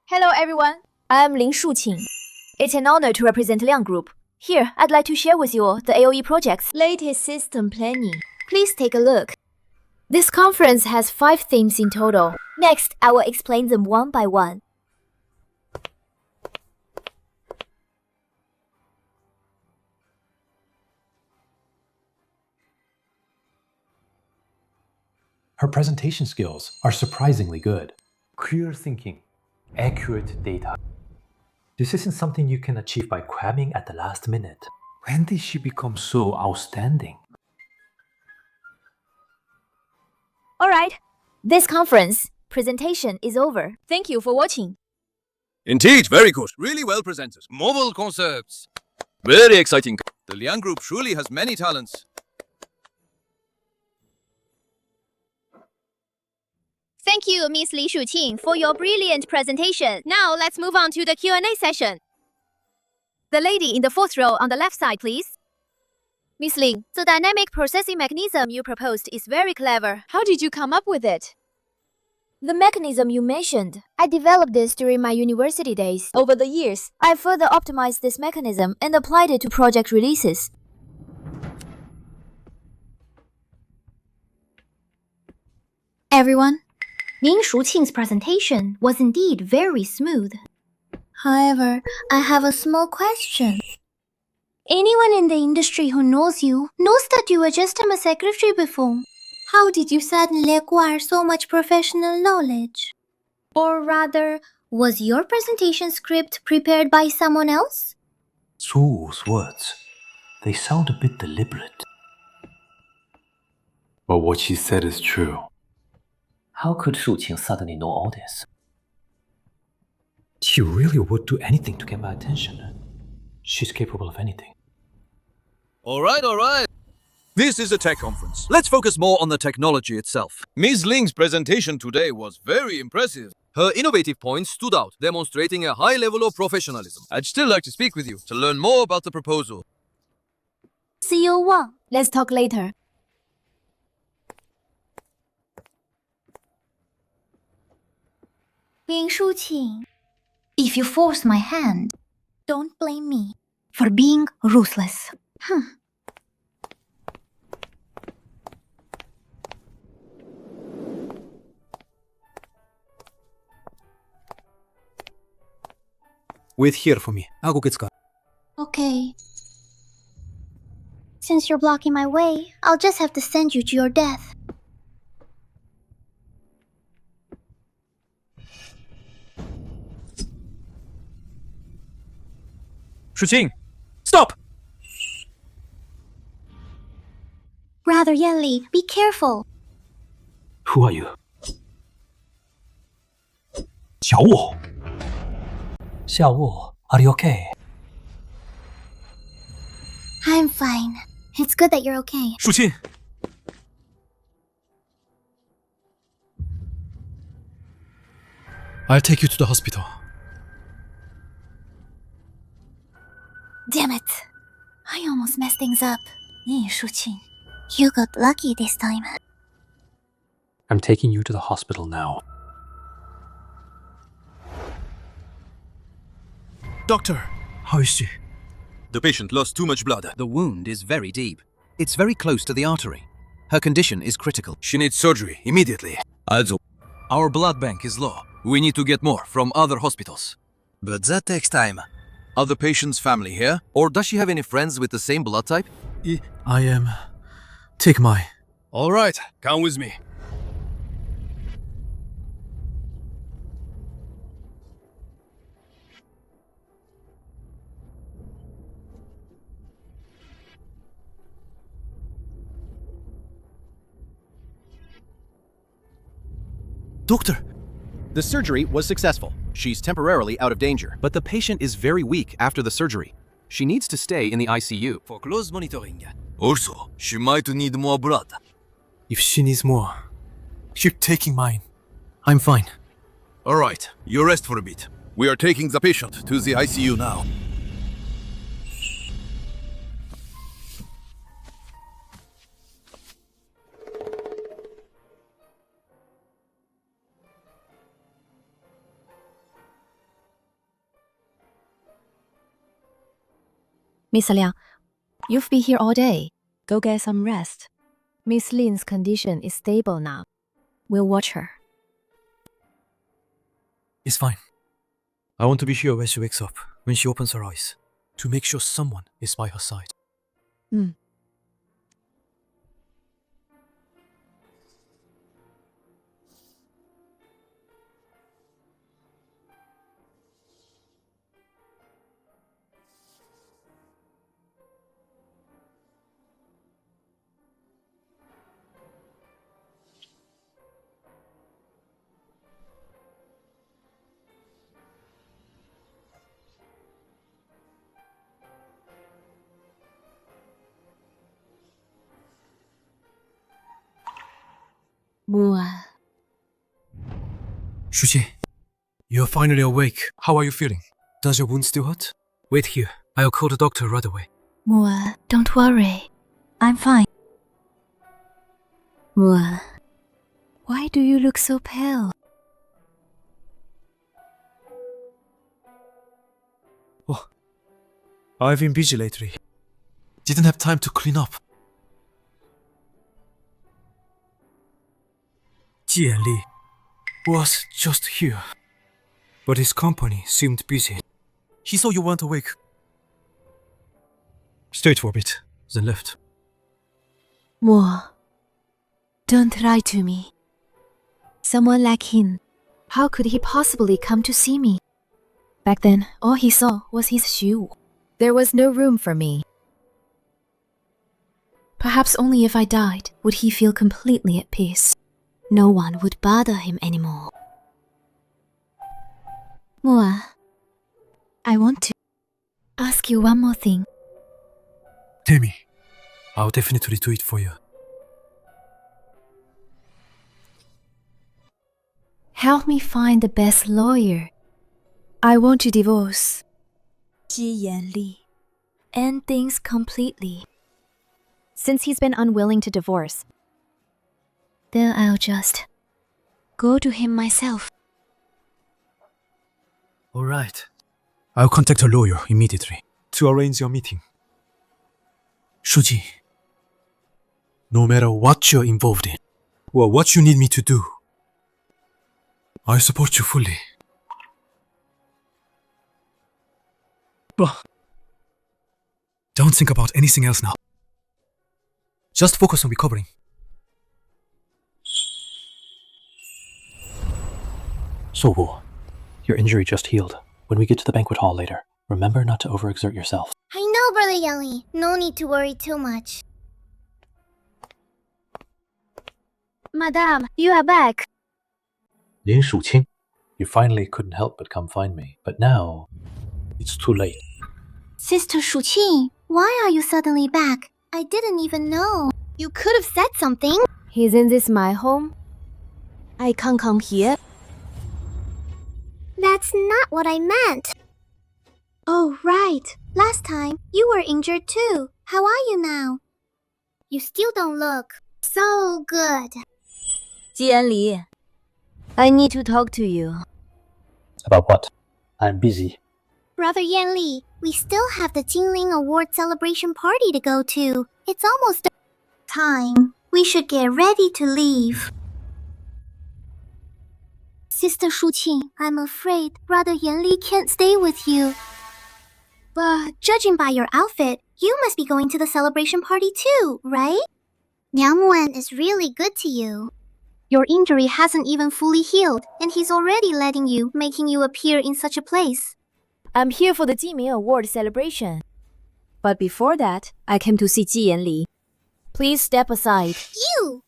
Hello, everyone. I'm Lin Shuqing. It's an honor to represent Liang Group. Here, I'd like to share with you all the AOE project's latest system planning. Please take a look. This conference has 5 themes in total. Next, I will explain them one by one. Her presentation skills are surprisingly good. Clear thinking, accurate data. This isn't something you can achieve by cramming at the last minute. When did she become so outstanding? Alright, this conference presentation is over. Thank you for watching. Indeed, very good. Really well presented. Mobile concepts. Very exciting. The Liang Group truly has many talents. Thank you, Ms. Li Shuqing, for your brilliant presentation. Now let's move on to the Q&A session. The lady in the 4th row on the left side, please. Ms. Lin, the dynamic processing mechanism you proposed is very clever. How did you come up with it? The mechanism you mentioned. I developed this during my university days. Over the years, I further optimized this mechanism and applied it to project releases. Everyone, Lin Shuqing's presentation was indeed very smooth. However, I have a small question. Anyone in the industry who knows you knows that you were just a secretary before. How did you suddenly acquire so much professional knowledge? Or rather, was your presentation script prepared by someone else? Su's words, they sound a bit deliberate. But what she said is true. How could Shuqing suddenly know all this? She really would do anything to get my attention. She's capable of anything. All right. This is a tech conference. Let's focus more on the technology itself. Ms. Ling's presentation today was very impressive. Her innovative points stood out, demonstrating a high level of professionalism. I'd still like to speak with you to learn more about the proposal. CEO Wang, let's talk later. Lin Shuqing, if you force my hand, don't blame me for being ruthless. Wait here for me. I'll go get Scott. Okay. Since you're blocking my way, I'll just have to send you to your death. Shuqing, stop! Brother Yanli, be careful. Who are you? Xiaowu. Xiaowu, are you okay? I'm fine. It's good that you're okay. Shuqing! I'll take you to the hospital. Damn it. I almost messed things up. Lin Shuqing, you got lucky this time. I'm taking you to the hospital now. Doctor, how is she? The patient lost too much blood. The wound is very deep. It's very close to the artery. Her condition is critical. She needs surgery immediately. Also, our blood bank is low. We need to get more from other hospitals. But that takes time. Are the patient's family here? Or does she have any friends with the same blood type? I am. Take my. All right, come with me. Doctor! The surgery was successful. She's temporarily out of danger, but the patient is very weak after the surgery. She needs to stay in the ICU For close monitoring. Also, she might need more blood. If she needs more, keep taking mine. I'm fine. All right, you rest for a bit. We are taking the patient to the ICU now. Miss Liang, you've been here all day. Go get some rest. Miss Lin's condition is stable now. We'll watch her. It's fine. I want to be here when she wakes up, when she opens her eyes, to make sure someone is by her side. Shuji, you're finally awake. How are you feeling? Does your wound still hurt? Wait here. I'll call the doctor right away. Mua, don't worry. I'm fine. Mua, why do you look so pale? Oh, I've been busy lately. Didn't have time to clean up. Jian Li was just here, but his company seemed busy. He saw you weren't awake. Stayed for a bit, then left. Mua, don't lie to me. Someone like him, how could he possibly come to see me? Back then, all he saw was his Xu. There was no room for me. Perhaps only if I died would he feel completely at peace. No one would bother him anymore. Mua, I want to ask you one more thing. Tell me. I'll definitely do it for you. Help me find the best lawyer. I want to divorce Ji Yanli. End things completely. Since he's been unwilling to divorce, Then I'll just go to him myself. Alright. I'll contact a lawyer immediately to arrange your meeting. Shuji, no matter what you're involved in, or what you need me to do, I support you fully. But don't think about anything else now. Just focus on recovering. So, your injury just healed. When we get to the banquet hall later, remember not to overexert yourself. I know, Brother Yanli. No need to worry too much. Madame, you are back. Lin Shuqing, you finally couldn't help but come find me, but now it's too late. Sister Shuqing, why are you suddenly back? I didn't even know. You could have said something. isn't this my home? I can't come here. That's not what I meant. Oh, right. Last time, you were injured too. How are you now? You still don't look so good. Jian Li, I need to talk to you. About what? I'm busy. Brother Yanli, we still have the Jingling Award celebration party to go to. It's almost time. We should get ready to leave. Sister Shuqing, I'm afraid Brother Yanli can't stay with you. But judging by your outfit, you must be going to the celebration party too, right? Liang Wen is really good to you. Your injury hasn't even fully healed, and he's already letting you, making you appear in such a place. I'm here for the Jiming Award celebration. But before that, I came to see Ji Yanli. Please step aside. You!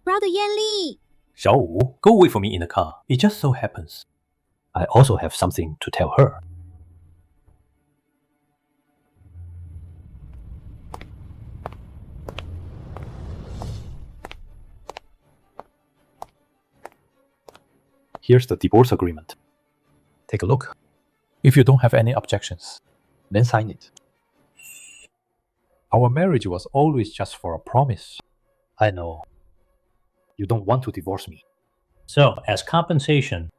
Brother Yanli! Xiaowu, go wait for me in the car. It just so happens I also have something to tell her. Here's the divorce agreement. Take a look. If you don't have any objections, then sign it. Our marriage was always just for a promise. I know. You don't want to divorce me. So, as compensation,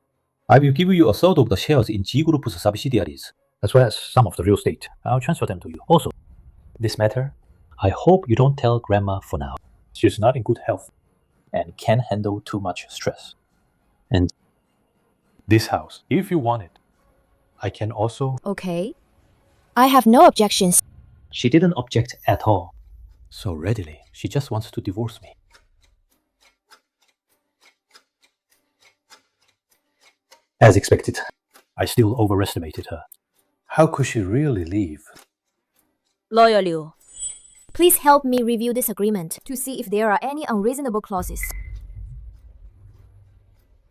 I will give you a third of the shares in G Group's subsidiaries, as well as some of the real estate. I'll transfer them to you. Also, this matter, I hope you don't tell Grandma for now. She's not in good health and can't handle too much stress. And this house, if you want it, I can also... Okay. I have no objections. She didn't object at all. So readily, she just wants to divorce me. As expected, I still overestimated her. How could she really leave? Lawyer Liu, please help me review this agreement to see if there are any unreasonable clauses.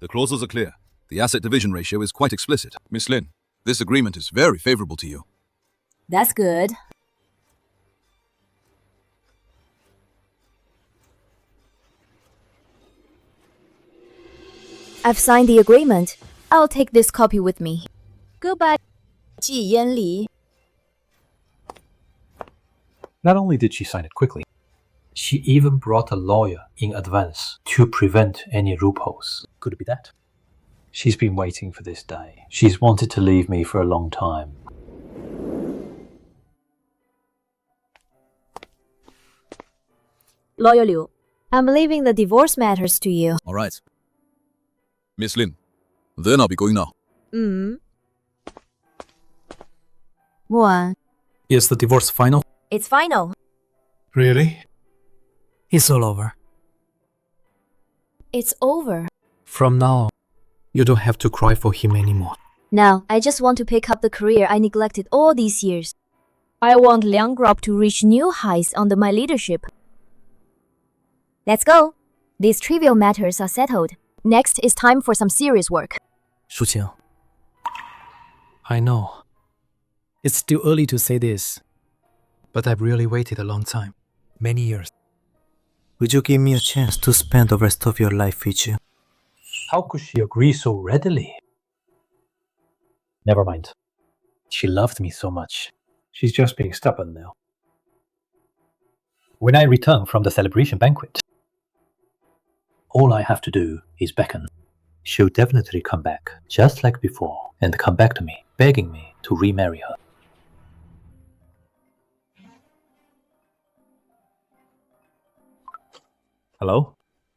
The clauses are clear. The asset division ratio is quite explicit. Miss Lin, this agreement is very favorable to you. That's good. I've signed the agreement. I'll take this copy with me. Goodbye, Ji Yanli. Not only did she sign it quickly, she even brought a lawyer in advance to prevent any loopholes. Could it be that? She's been waiting for this day. She's wanted to leave me for a long time. Lawyer Liu, I'm leaving the divorce matters to you. All right. Miss Lin, then I'll be going now. What? Is the divorce final? It's final. Really? It's all over. It's over. From now, you don't have to cry for him anymore. Now, I just want to pick up the career I neglected all these years. I want Liang Group to reach new heights under my leadership. Let's go. These trivial matters are settled. Next is time for some serious work. Shuqing, I know. It's still early to say this, but I've really waited a long time. Many years. Would you give me a chance to spend the rest of your life with you? How could she agree so readily? Never mind. She loved me so much. She's just being stubborn now. When I return from the celebration banquet, all I have to do is beckon. She'll definitely come back, just like before, and come back to me, begging me to remarry her. Hello?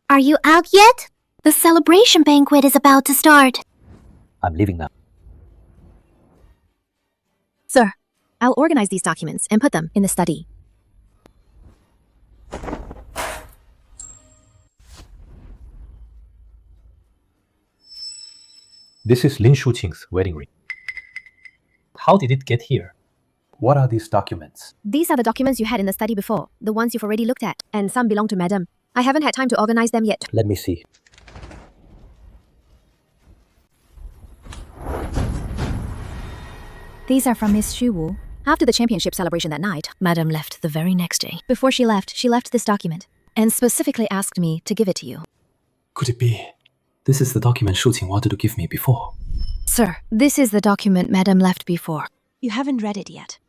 Are you out yet? The celebration banquet is about to start. I'm leaving now. Sir, I'll organize these documents and put them in the study. This is Lin Shuqing's wedding ring. How did it get here? What are these documents? These are the documents you had in the study before, the ones you've already looked at, and some belong to Madam. I haven't had time to organize them yet. Let me see. These are from Miss Xu Wu. After the championship celebration that night, Madam left the very next day. Before she left this document, and specifically asked me to give it to you. Could it be? This is the document Shuqing wanted to give me before. Sir, this is the document Madam left before. You haven't read it yet.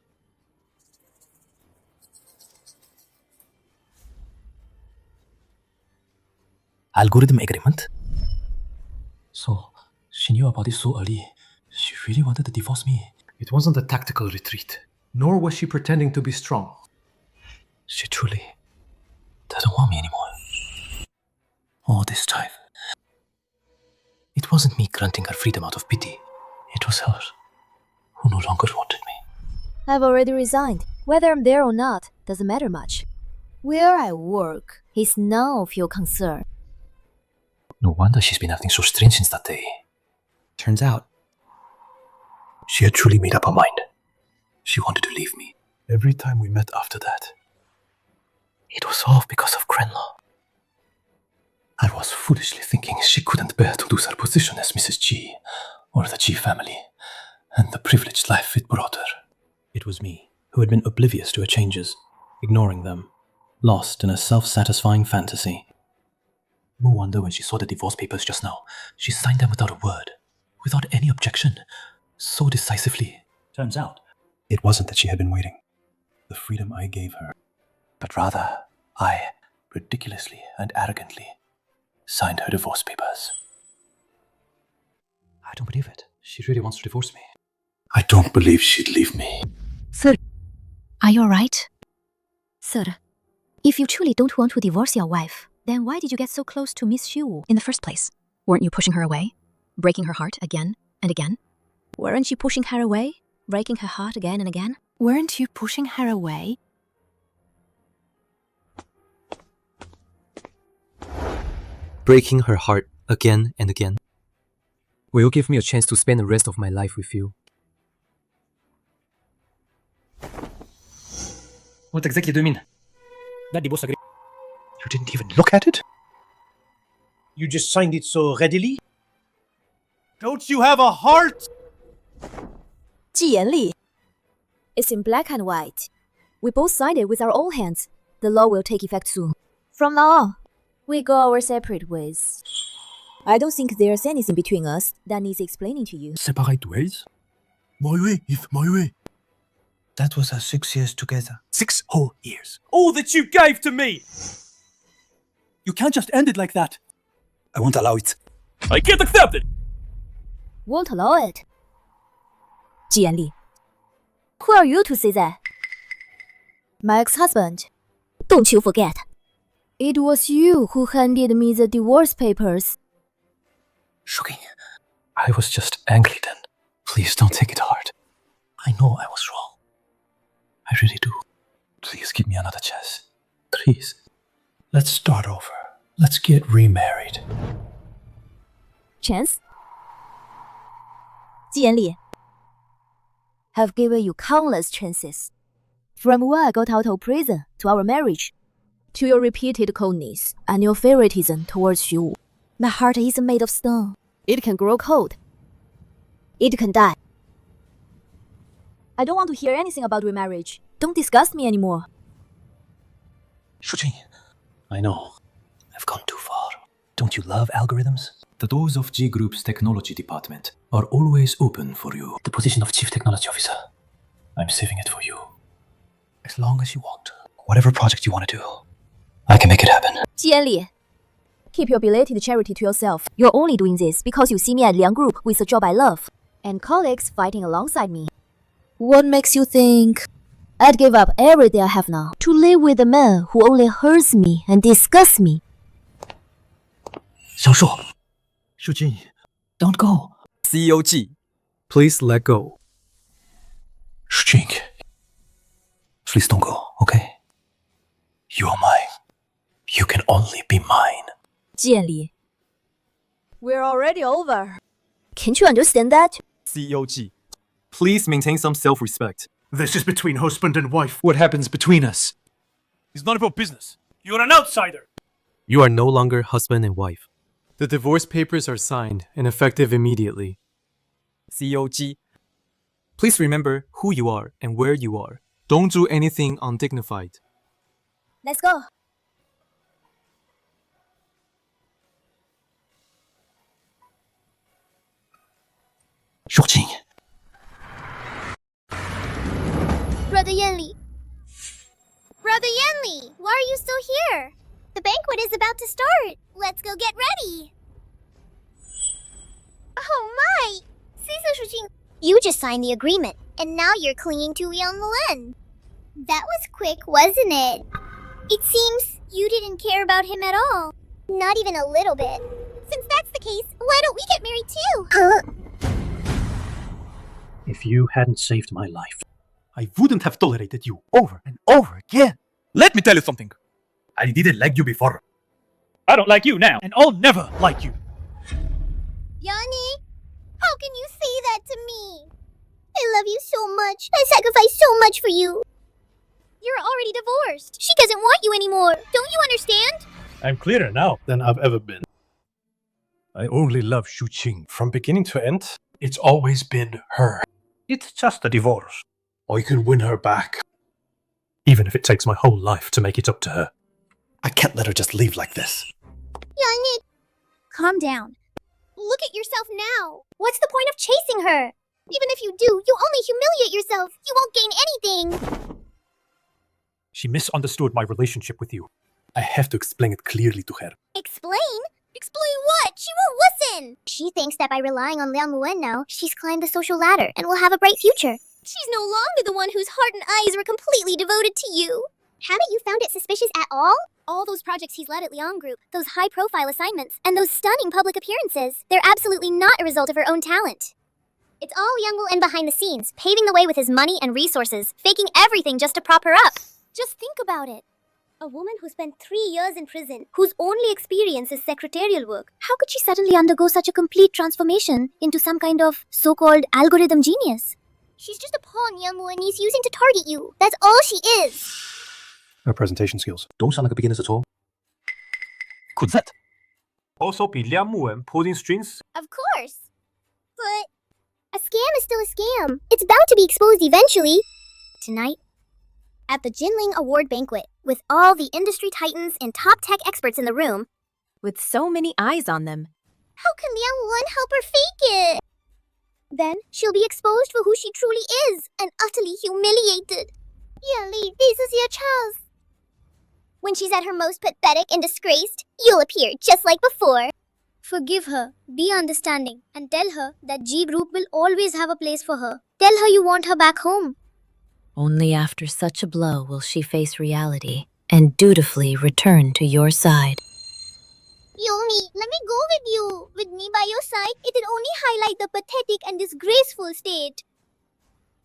Algorithm agreement? So, she knew about this so early. She really wanted to divorce me. It wasn't a tactical retreat. Nor was she pretending to be strong. She truly doesn't want me anymore. All this time. It wasn't me granting her freedom out of pity. It was her who no longer wanted me. I've already resigned. Whether I'm there or not doesn't matter much. Where I work is none of your concern. No wonder she's been acting so strange since that day. Turns out, she had truly made up her mind. She wanted to leave me. Every time we met after that, it was all because of Cranlaw. I was foolishly thinking she couldn't bear to lose her position as Mrs. G, or the G family, and the privileged life it brought her. It was me who had been oblivious to her changes, ignoring them, lost in a self-satisfying fantasy. No wonder when she saw the divorce papers just now, she signed them without a word, without any objection, so decisively. Turns out, it wasn't that she had been waiting. The freedom I gave her. But rather, I, ridiculously and arrogantly, signed her divorce papers. I don't believe it. She really wants to divorce me. I don't believe she'd leave me. Sir, Are you alright? sir, if you truly don't want to divorce your wife, then why did you get so close to Miss Xu In the first place, weren't you pushing her away? Breaking her heart again and again? Weren't you pushing her away? Breaking her heart again and again? Weren't you pushing her away? Breaking her heart again and again. Will you give me a chance to spend the rest of my life with you? What exactly do you mean? That divorce agreement. You didn't even look at it? You just signed it so readily? Don't you have a heart? 季言丽. It's in black and white. We both signed it with our own hands. The law will take effect soon. From now on, we go our separate ways. I don't think there's anything between us that needs explaining to you. Separate ways? My way, if my way. That was our 6 years together. 6 whole years. All that you gave to me! You can't just end it like that. I won't allow it. I can't accept it! Won't allow it. 季言丽. Who are you to say that? My ex-husband. Don't you forget. It was you who handed me the divorce papers. Shocking. I was just angry then. Please don't take it hard. I know I was wrong. I really do. Please give me another chance. Please. Let's start over. Let's get remarried. Chance? 季言丽. Have given you countless chances. From when I got out of prison to our marriage, to your repeated coldness and your favoritism towards Xu. My heart isn't made of stone. It can grow cold. It can die. I don't want to hear anything about remarriage. Don't disgust me anymore. Shuqing, I know. I've gone too far. Don't you love algorithms? The doors of G Group's technology department are always open for you. The position of Chief Technology Officer. I'm saving it for you. As long as you want. Whatever project you want to do, I can make it happen. 季言丽, keep your belated charity to yourself. You're only doing this because you see me at Liang Group with a job I love, and colleagues fighting alongside me. What makes you think I'd give up everything I have now to live with a man who only hurts me and disgusts me? 小树, Shujin, don't go. CEO G, please let go. Shujin, please don't go, okay? You are mine. You can only be mine. 季言丽, we're already over. Can't you understand that? CEO G, please maintain some self-respect. This is between husband and wife. What happens between us? It's none of your business. You're an outsider. You are no longer husband and wife. The divorce papers are signed and effective immediately. CEO G, please remember who you are and where you are. Don't do anything undignified. Let's go. Shujin. Brother Yanli. Brother Yanli, why are you still here? The banquet is about to start. Let's go get ready. Oh my! Sister Shujin, you just signed the agreement, and now you're clinging to Liang Len. That was quick, wasn't it? It seems you didn't care about him at all. Not even a little bit. Since that's the case, why don't we get married too? If you hadn't saved my life, I wouldn't have tolerated you over and over again. Let me tell you something. I didn't like you before. I don't like you now, and I'll never like you. Yanni, how can you say that to me? I love you so much. I sacrificed so much for you. You're already divorced. She doesn't want you anymore. Don't you understand? I'm clearer now than I've ever been. I only love Shu Qing. From beginning to end, it's always been her. It's just a divorce. I can win her back. Even if it takes my whole life to make it up to her. I can't let her just leave like this. Yanni, calm down. Look at yourself now. What's the point of chasing her? Even if you do, you'll only humiliate yourself. You won't gain anything. She misunderstood my relationship with you. I have to explain it clearly to her. Explain? Explain what? She won't listen. She thinks that by relying on Liang Muen now, she's climbed the social ladder and will have a bright future. She's no longer the one whose heart and eyes were completely devoted to you. Haven't you found it suspicious at all? All those projects he's led at Liang Group, those high-profile assignments, and those stunning public appearances, they're absolutely not a result of her own talent. It's all Liang Muen behind the scenes, paving the way with his money and resources, faking everything just to prop her up. Just think about it. A woman who spent 3 years in prison, whose only experience is secretarial work, how could she suddenly undergo such a complete transformation into some kind of so-called algorithm genius? She's just a pawn Liang Muen is using to target you. That's all she is. Her presentation skills don't sound like a beginner's at all. Could that also be Liang Muen pulling strings? Of course. But a scam is still a scam. It's bound to be exposed eventually. Tonight, at the Jinling Award Banquet, with all the industry titans and top tech experts in the room, With so many eyes on them. how can Liang Wen help her fake it? Then she'll be exposed for who she truly is and utterly humiliated. Yan Li, this is your chance. When she's at her most pathetic and disgraced, you'll appear just like before. Forgive her, be understanding, and tell her that G Group will always have a place for her. Tell her you want her back home. Only after such a blow will she face reality and dutifully return to your side. Yomi, let me go with you. With me by your side, it'll only highlight the pathetic and disgraceful state.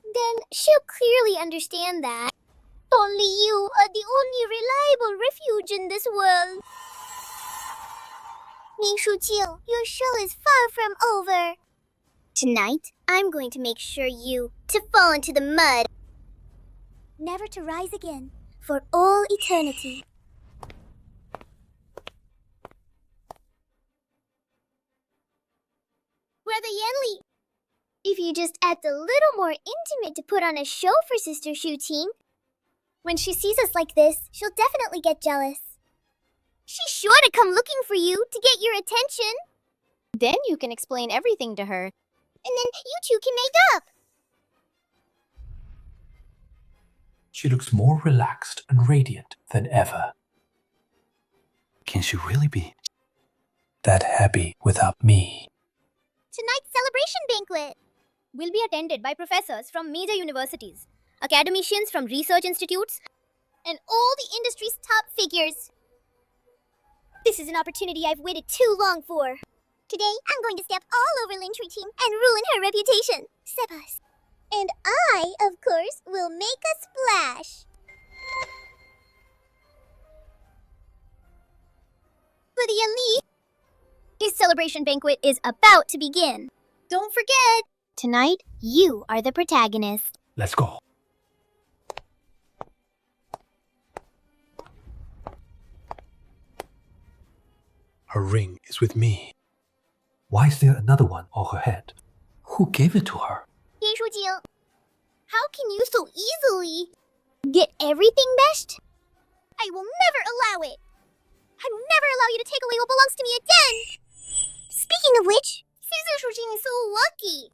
Then she'll clearly understand that. Only you are the only reliable refuge in this world. Ning Shuqing, your show is far from over. Tonight, I'm going to make sure to fall into the mud. Never to rise again, for all eternity. Brother Yanli, if you just act a little more intimate to put on a show for Sister Shu Ting, when she sees us like this, she'll definitely get jealous. She's sure to come looking for you to get your attention. Then you can explain everything to her, and then you two can make up. She looks more relaxed and radiant than ever. Can she really be that happy without me? Tonight's celebration banquet will be attended by professors from major universities, academicians from research institutes, and all the industry's top figures. This is an opportunity I've waited too long for. Today, I'm going to step all over Lin Tree Team and ruin her reputation. Sebas. And I, of course, will make a splash. Brother Yanli, his celebration banquet is about to begin. Don't forget, tonight, you are the protagonist. Let's go. Her ring is with me. Why is there another one on her head? Who gave it to her? Yin Shujing, how can you so easily get everything best? I will never allow it. I will never allow you to take away what belongs to me again. Speaking of which, Sister Shujing is so lucky.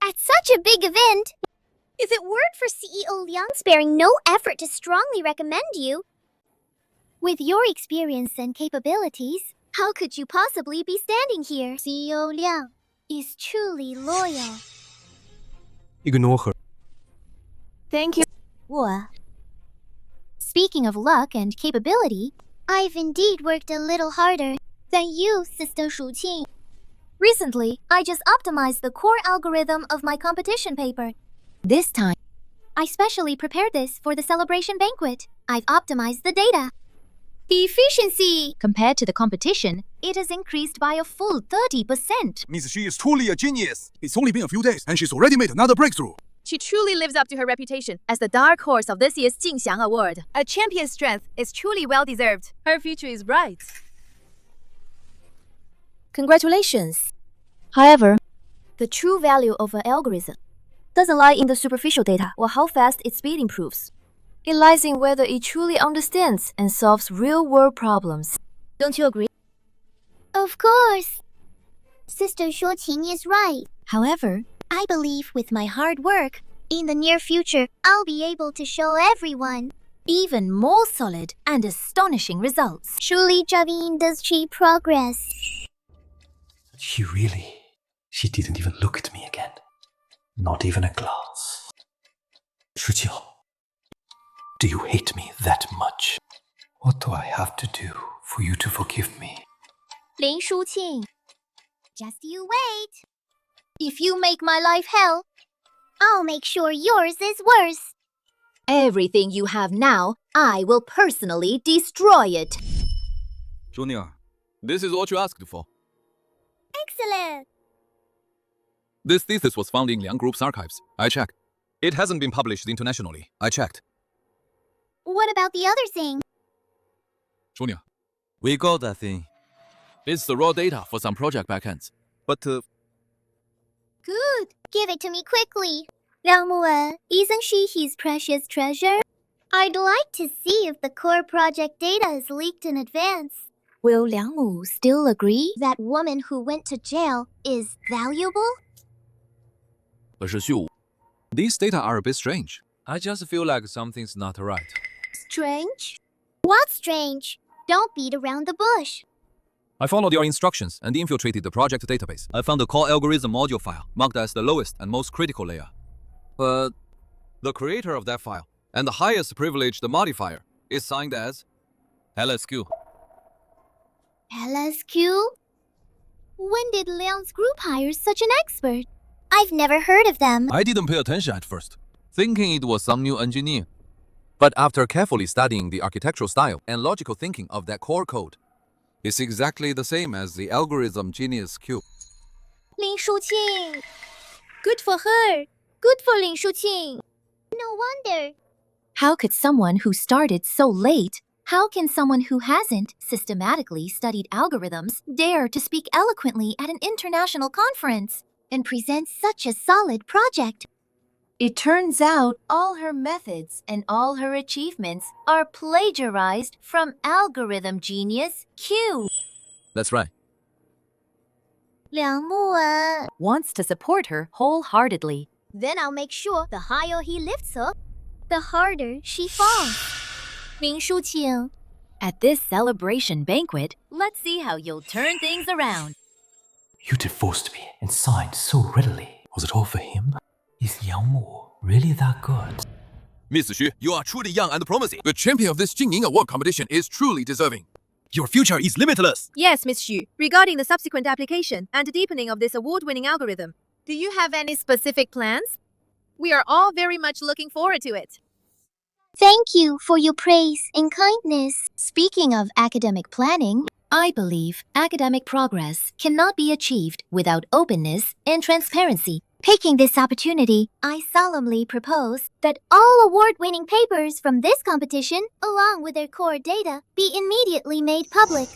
At such a big event, if it weren't for CEO Liang sparing no effort to strongly recommend you, with your experience and capabilities, how could you possibly be standing here? CEO Liang is truly loyal. Ignore her. Thank you. What? Speaking of luck and capability, I've indeed worked a little harder than you, Sister Shuqing. Recently, I just optimized the core algorithm of my competition paper. This time, I specially prepared this for the celebration banquet. I've optimized the data. Efficiency! Compared to the competition, it has increased by a full 30%. Miss Xu is truly a genius. It's only been a few days, and she's already made another breakthrough. She truly lives up to her reputation as the dark horse of this year's Jingxiang Award. A champion's strength is truly well-deserved. Her future is bright. Congratulations. However, the true value of an algorithm doesn't lie in the superficial data or how fast its speed improves. It lies in whether it truly understands and solves real-world problems. Don't you agree? Of course. Sister Shuqing is right. However, I believe with my hard work, in the near future, I'll be able to show everyone even more solid and astonishing results. truly driving industry progress. She didn't even look at me again. Not even a glance. Shijiao, do you hate me that much? What do I have to do for you to forgive me? Lin Shuqing, just you wait. If you make my life hell, I'll make sure yours is worse. Everything you have now, I will personally destroy it. Junior, this is what you asked for. Excellent. This thesis was found in Liang Group's archives. I checked. It hasn't been published internationally. I checked. What about the other thing? Junior, we got that thing. It's the raw data for some project backends. But, Good. Give it to me quickly. Liang Muwen, isn't she his precious treasure? I'd like to see if the core project data is leaked in advance. will Liang Mu still agree? That woman who went to jail is valuable? these data are a bit strange. I just feel like something's not right. Strange? What's strange? Don't beat around the bush. I followed your instructions and infiltrated the project database. I found the core algorithm module file, marked as the lowest and most critical layer. But the creator of that file and the highest privileged modifier is signed as LSQ. LSQ? When did Liang's group hire such an expert? I've never heard of them. I didn't pay attention at first, thinking it was some new engineer. But after carefully studying the architectural style and logical thinking of that core code, it's exactly the same as the algorithm genius Q. Lin Shuqing. Good for her. Good for Lin Shuqing. No wonder. How could someone who started so late, how can someone who hasn't systematically studied algorithms dare to speak eloquently at an international conference and present such a solid project? It turns out all her methods and all her achievements are plagiarized from algorithm genius Q. That's right. Liang Muwen Wants to support her wholeheartedly. Then I'll make sure the higher he lifts her, the harder she falls. Lin Shuqing. At this celebration banquet, let's see how you'll turn things around. You divorced me and signed so readily. Was it all for him? Is Yang Mu really that good? Miss Xu, you are truly young and promising. The champion of this Jingying Award competition is truly deserving. Your future is limitless. Yes, Miss Xu. Regarding the subsequent application and deepening of this award-winning algorithm, do you have any specific plans? We are all very much looking forward to it. Thank you for your praise and kindness. Speaking of academic planning, I believe academic progress cannot be achieved without openness and transparency. Taking this opportunity, I solemnly propose that all award-winning papers from this competition, along with their core data, be immediately made public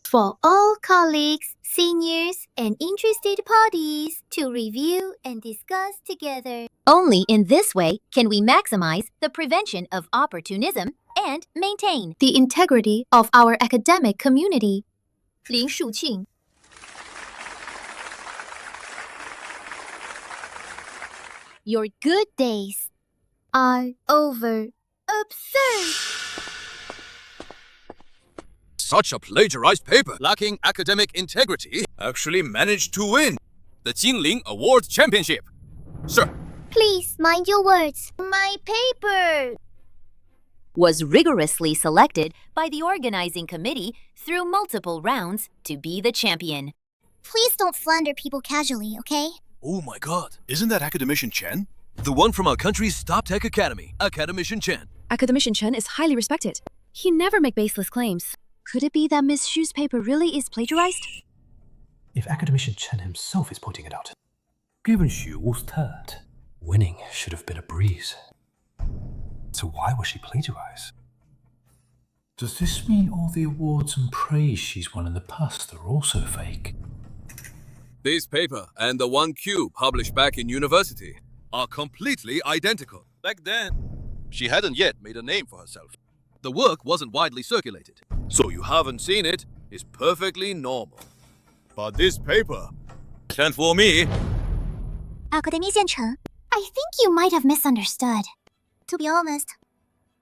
for all colleagues, seniors, and interested parties to review and discuss together. Only in this way can we maximize the prevention of opportunism and maintain the integrity of our academic community. Lin Shuqing. Your good days are over. Absurd! Such a plagiarized paper, lacking academic integrity, actually managed to win the Jinling Award Championship. Sir. Please mind your words. My paper was rigorously selected by the organizing committee through multiple rounds to be the champion. Please don't slander people casually, okay? Oh my god, isn't that academician Chen? The one from our country's top tech academy, Academician Chen. Academician Chen is highly respected. He never make baseless claims. Could it be that Miss Xu's paper really is plagiarized? If Academician Chen himself is pointing it out, given Xu Wu's third, winning should have been a breeze. So why would she plagiarize? Does this mean all the awards and praise she's won in the past are also fake? This paper and the 1Q published back in university are completely identical. Back then, she hadn't yet made a name for herself. The work wasn't widely circulated, so you haven't seen it is perfectly normal. But this paper, can't fool me. Academician Chen, I think you might have misunderstood. To be honest,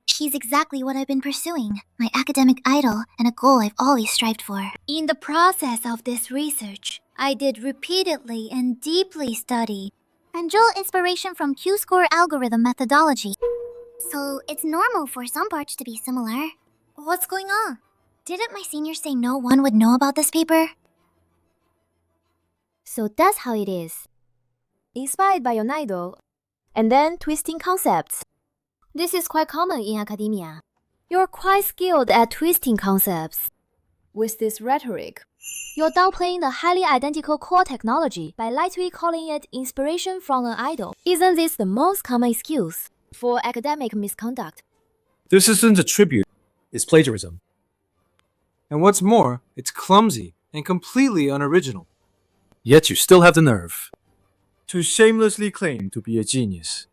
she's exactly what I've been pursuing, my academic idol and a goal I've always strived for. In the process of this research, I did repeatedly and deeply study and draw inspiration from Q-score algorithm methodology. So it's normal for some parts to be similar. What's going on? Didn't my seniors say no one would know about this paper? So that's how it is. Inspired by your idol, and then twisting concepts. This is quite common in academia. You're quite skilled at twisting concepts. With this rhetoric, you're downplaying the highly identical core technology by lightly calling it inspiration from an idol. Isn't this the most common excuse for academic misconduct? This isn't a tribute, it's plagiarism. And what's more, it's clumsy and completely unoriginal. Yet you still have the nerve to shamelessly claim to be a genius.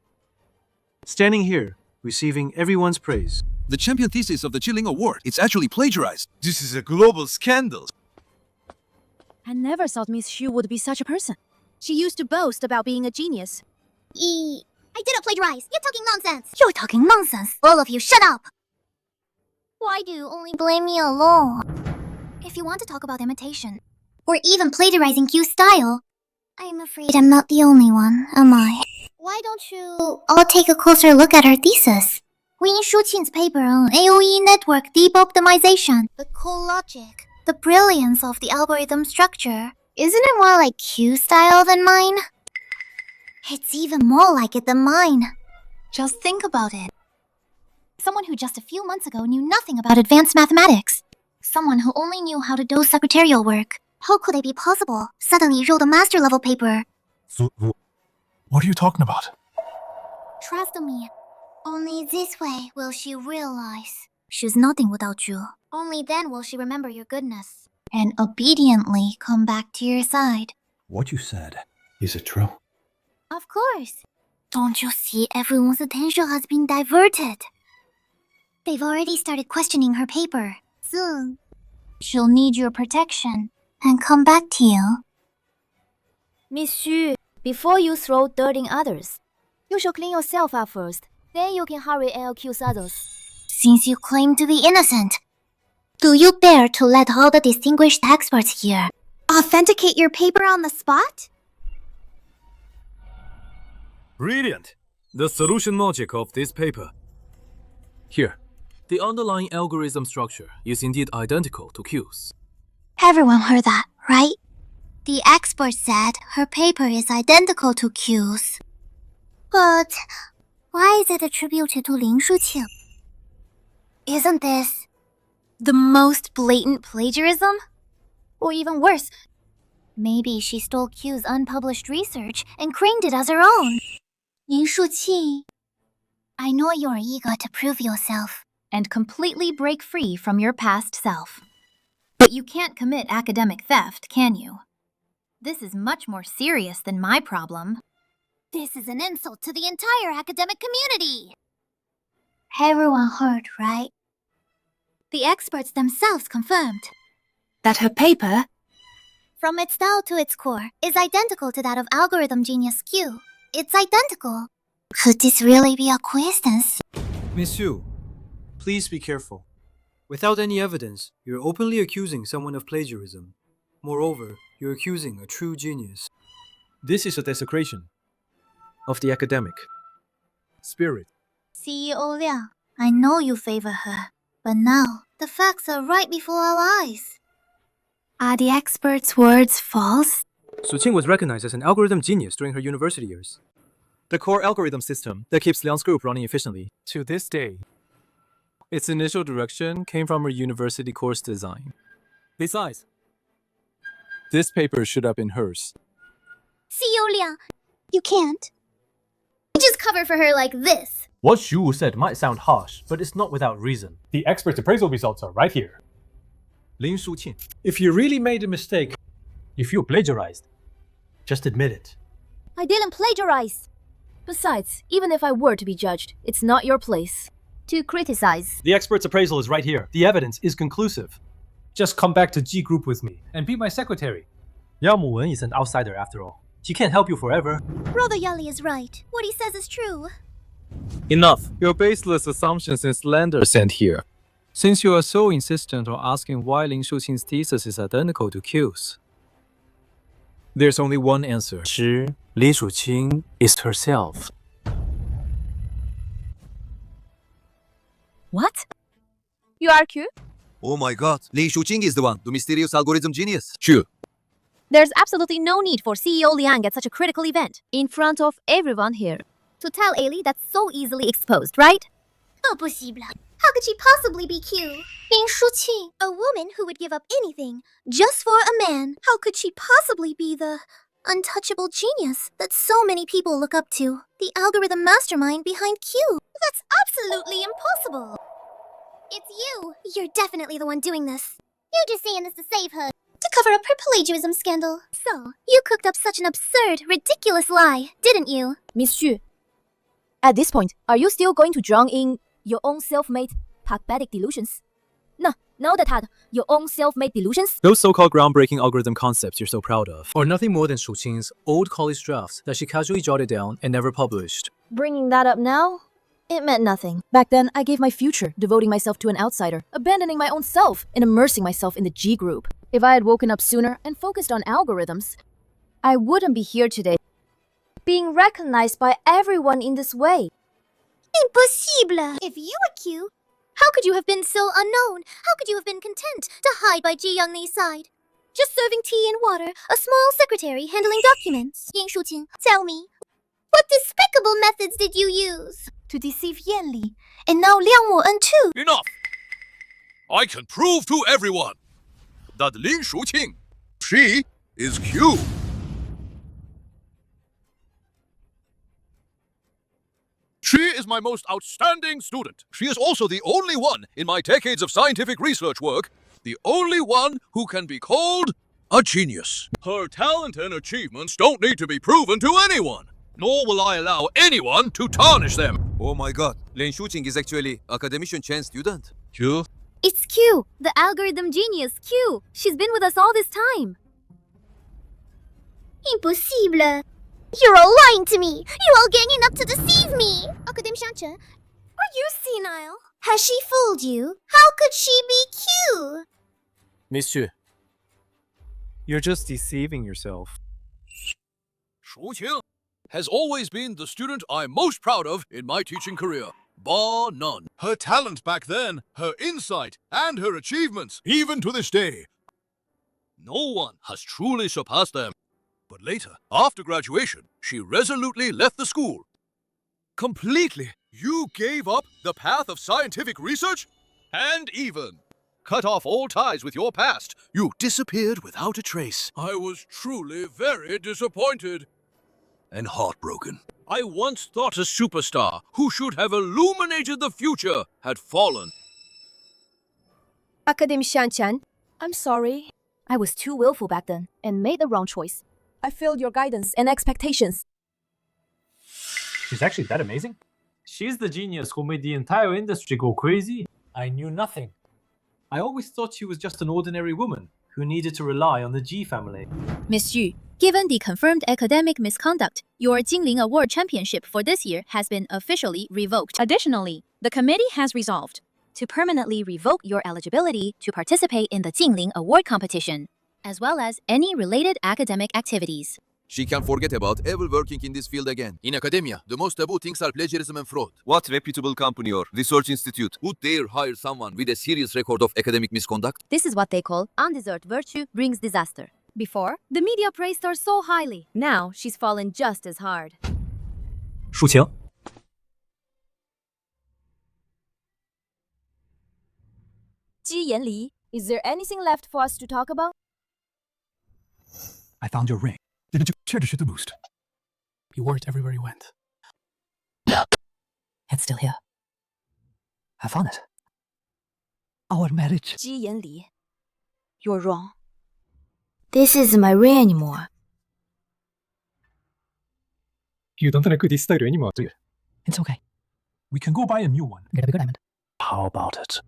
Standing here, receiving everyone's praise. The champion thesis of the Chiling Award, it's actually plagiarized. This is a global scandal. I never thought Miss Xu would be such a person. She used to boast about being a genius. I didn't plagiarize. You're talking nonsense. You're talking nonsense. All of you, shut up. Why do you only blame me alone? If you want to talk about imitation, or even plagiarizing Q's style, I'm afraid I'm not the only one, am I? Why don't you all take a closer look at her thesis? Win Shuqin's paper on AOE network deep optimization, the core logic, the brilliance of the algorithm structure. Isn't it more like Q's style than mine? It's even more like it than mine. Just think about it. Someone who just a few months ago knew nothing about advanced mathematics. Someone who only knew how to do secretarial work. How could it be possible? Suddenly wrote a master-level paper. What are you talking about? Trust me. Only this way will she realize she's nothing without you. Only then will she remember your goodness and obediently come back to your side. What you said, is it true? Of course. Don't you see everyone's attention has been diverted? They've already started questioning her paper. Soon, she'll need your protection and come back to you. Miss Xu, before you throw dirt in others, you should clean yourself up first. Then you can hurry and accuse others. Since you claim to be innocent, do you dare to let all the distinguished experts here authenticate your paper on the spot? Brilliant! The solution logic of this paper. Here, the underlying algorithm structure is indeed identical to Q's. Everyone heard that, right? The expert said her paper is identical to Q's. But why is it attributed to Lin Shuqing? Isn't this the most blatant plagiarism? Or even worse, maybe she stole Q's unpublished research and claimed it as her own. Lin Shuqing, I know you're eager to prove yourself and completely break free from your past self. But you can't commit academic theft, can you? This is much more serious than my problem. This is an insult to the entire academic community. Everyone heard, right? The experts themselves confirmed That her paper, from its style to its core, is identical to that of algorithm genius Q. It's identical. Could this really be a coincidence? Miss Xu, please be careful. Without any evidence, you're openly accusing someone of plagiarism. Moreover, you're accusing a true genius. This is a desecration of the academic spirit. CEO Liang, I know you favor her, but now the facts are right before our eyes. Are the experts' words false? Su Qing was recognized as an algorithm genius during her university years. the core algorithm system that keeps Liang's group running efficiently. To this day, its initial direction came from her university course design. Besides, this paper should have been hers. CEO Liang, you can't. Just cover for her like this. What Xu said might sound harsh, but it's not without reason. The expert appraisal results are right here. Lin Shuqing, If you really made a mistake, if you plagiarized, just admit it. I didn't plagiarize. Besides, even if I were to be judged, it's not your place to criticize. The expert's appraisal is right here. The evidence is conclusive. just come back to G Group with me and be my secretary. Yao Muwen is an outsider after all. She can't help you forever. Brother Yali is right. What he says is true. Enough. Your baseless assumptions and slanders end here. Since you are so insistent on asking why Lin Shuqing's thesis is identical to Q's, there's only one answer. Li Shuqing is herself. What? You are Q? Oh my god, Li Shuqing is the one, the mysterious algorithm genius. Sure. There's absolutely no need for CEO Liang at such a critical event, in front of everyone here. To tell Ailey that's so easily exposed, right? Impossible. How could she possibly be Q? Lin Shuqing, a woman who would give up anything just for a man. How could she possibly be the untouchable genius that so many people look up to? The algorithm mastermind behind Q. That's absolutely impossible. It's you. You're definitely the one doing this. You're just saying this to save her. To cover up her plagiarism scandal. So, you cooked up such an absurd, ridiculous lie, didn't you? Miss Xu, at this point, are you still going to drown in your own self-made pathetic delusions? No, not that your own self-made delusions? Those so-called groundbreaking algorithm concepts you're so proud of are nothing more than Shuqing's old college drafts that she casually jotted down and never published. Bringing that up now? It meant nothing. Back then, I gave my future devoting myself to an outsider, abandoning my own self, and immersing myself in the G group. If I had woken up sooner and focused on algorithms, I wouldn't be here today, being recognized by everyone in this way. Impossible! If you were Q, how could you have been so unknown? How could you have been content to hide by Ji Youngni's side? Just serving tea and water, a small secretary handling documents. Lin Shuqing, tell me, what despicable methods did you use? To deceive Yanli, and now Liang Wu'en too. Enough! I can prove to everyone that Lin Shuqing, she is Q. She is my most outstanding student. She is also the only one in my decades of scientific research work, the only one who can be called a genius. Her talent and achievements don't need to be proven to anyone, nor will I allow anyone to tarnish them. Oh my god, Lin Shuqing is actually academician Chen student. Q? It's Q, the algorithm genius, Q. She's been with us all this time. Impossible. You're all lying to me. You're all ganging up to deceive me. Academic Shanchen, are you senile? Has she fooled you? How could she be Q? Miss Xu, you're just deceiving yourself. Shuqing has always been the student I'm most proud of in my teaching career, bar none. Her talent back then, her insight, and her achievements, even to this day, no one has truly surpassed them. But later, after graduation, she resolutely left the school. Completely. You gave up the path of scientific research? And even cut off all ties with your past. You disappeared without a trace. I was truly very disappointed and heartbroken. I once thought a superstar who should have illuminated the future had fallen. Academic Shan-chan, I'm sorry. I was too willful back then and made the wrong choice. I failed your guidance and expectations. She's actually that amazing? She's the genius who made the entire industry go crazy. I knew nothing. I always thought she was just an ordinary woman who needed to rely on the G family. Miss Xu, given the confirmed academic misconduct, your Jingling Award championship for this year has been officially revoked. Additionally, the committee has resolved to permanently revoke your eligibility to participate in the Jingling Award competition, as well as any related academic activities. She can forget about ever working in this field again. In academia, the most taboo things are plagiarism and fraud. What reputable company or research institute would dare hire someone with a serious record of academic misconduct? This is what they call undeserved virtue brings disaster. Before, the media praised her so highly. Now, she's fallen just as hard. 抒情。姬言离, is there anything left for us to talk about? I found your ring. Didn't you care to shoot the roost? You wore it everywhere you went. It's still here. I found it. Our marriage. Ji Yanli, you're wrong. This isn't my ring anymore. You don't like this style anymore, do you? It's okay. We can go buy a new one. Get a bigger diamond. How about it?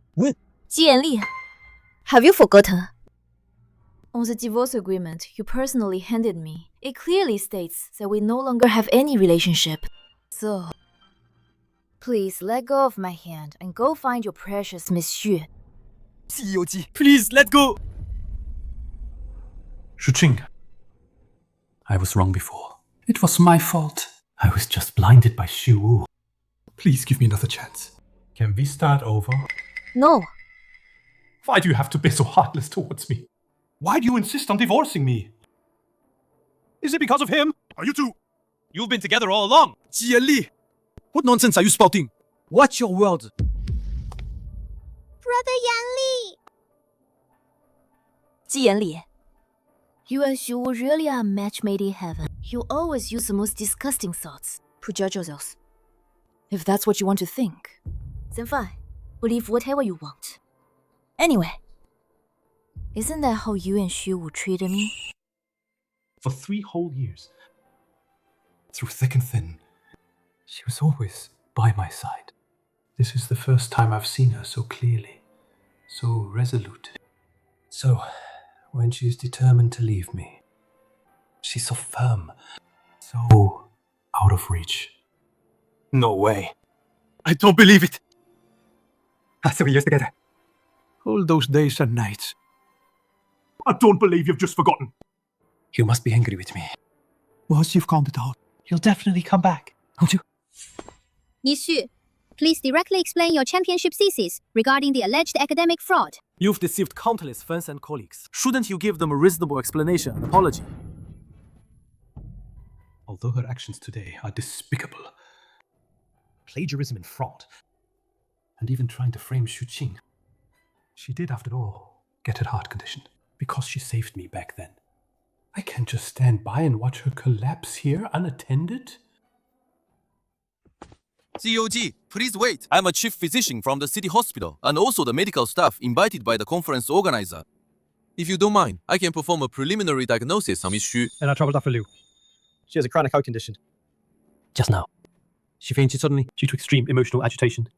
Ji Yanli, have you forgotten? On the divorce agreement you personally handed me, it clearly states that we no longer have any relationship. So, please let go of my hand and go find your precious Miss Xu. Please, let go! Shuqing, I was wrong before. It was my fault. I was just blinded by Xu Wu. Please give me another chance. Can we start over? No. Why do you have to be so heartless towards me? Why do you insist on divorcing me? Is it because of him? Are you two? You've been together all along. Ji Yanli, what nonsense are you spouting? Watch your words. Brother Yanli! Ji Yanli, you and Xu Wu really are a match made in heaven. You always use the most disgusting thoughts. Prejudge yourselves. If that's what you want to think, then fine. Believe whatever you want. Anyway, isn't that how you and Xu Wu treated me? For 3 whole years. Through thick and thin. She was always by my side. This is the first time I've seen her so clearly. So resolute. So, when she's determined to leave me, she's so firm. So out of reach. No way. I don't believe it. So we used together. All those days and nights. I don't believe you've just forgotten. You must be angry with me. Once you've calmed it down, You'll definitely come back. Won't you? Miss Xu, please directly explain your championship thesis regarding the alleged academic fraud. You've deceived countless friends and colleagues. Shouldn't you give them a reasonable explanation and apology? Although her actions today are despicable, plagiarism and fraud, and even trying to frame Shuqing, she did, after all, get her heart condition because she saved me back then. I can't just stand by and watch her collapse here unattended. COG, please wait. I'm a chief physician from the city hospital and also the medical staff invited by the conference organizer. If you don't mind, I can perform a preliminary diagnosis on Miss Xu. And I troubled after Liu. She has a chronic heart condition. Just now. She fainted suddenly due to extreme emotional agitation.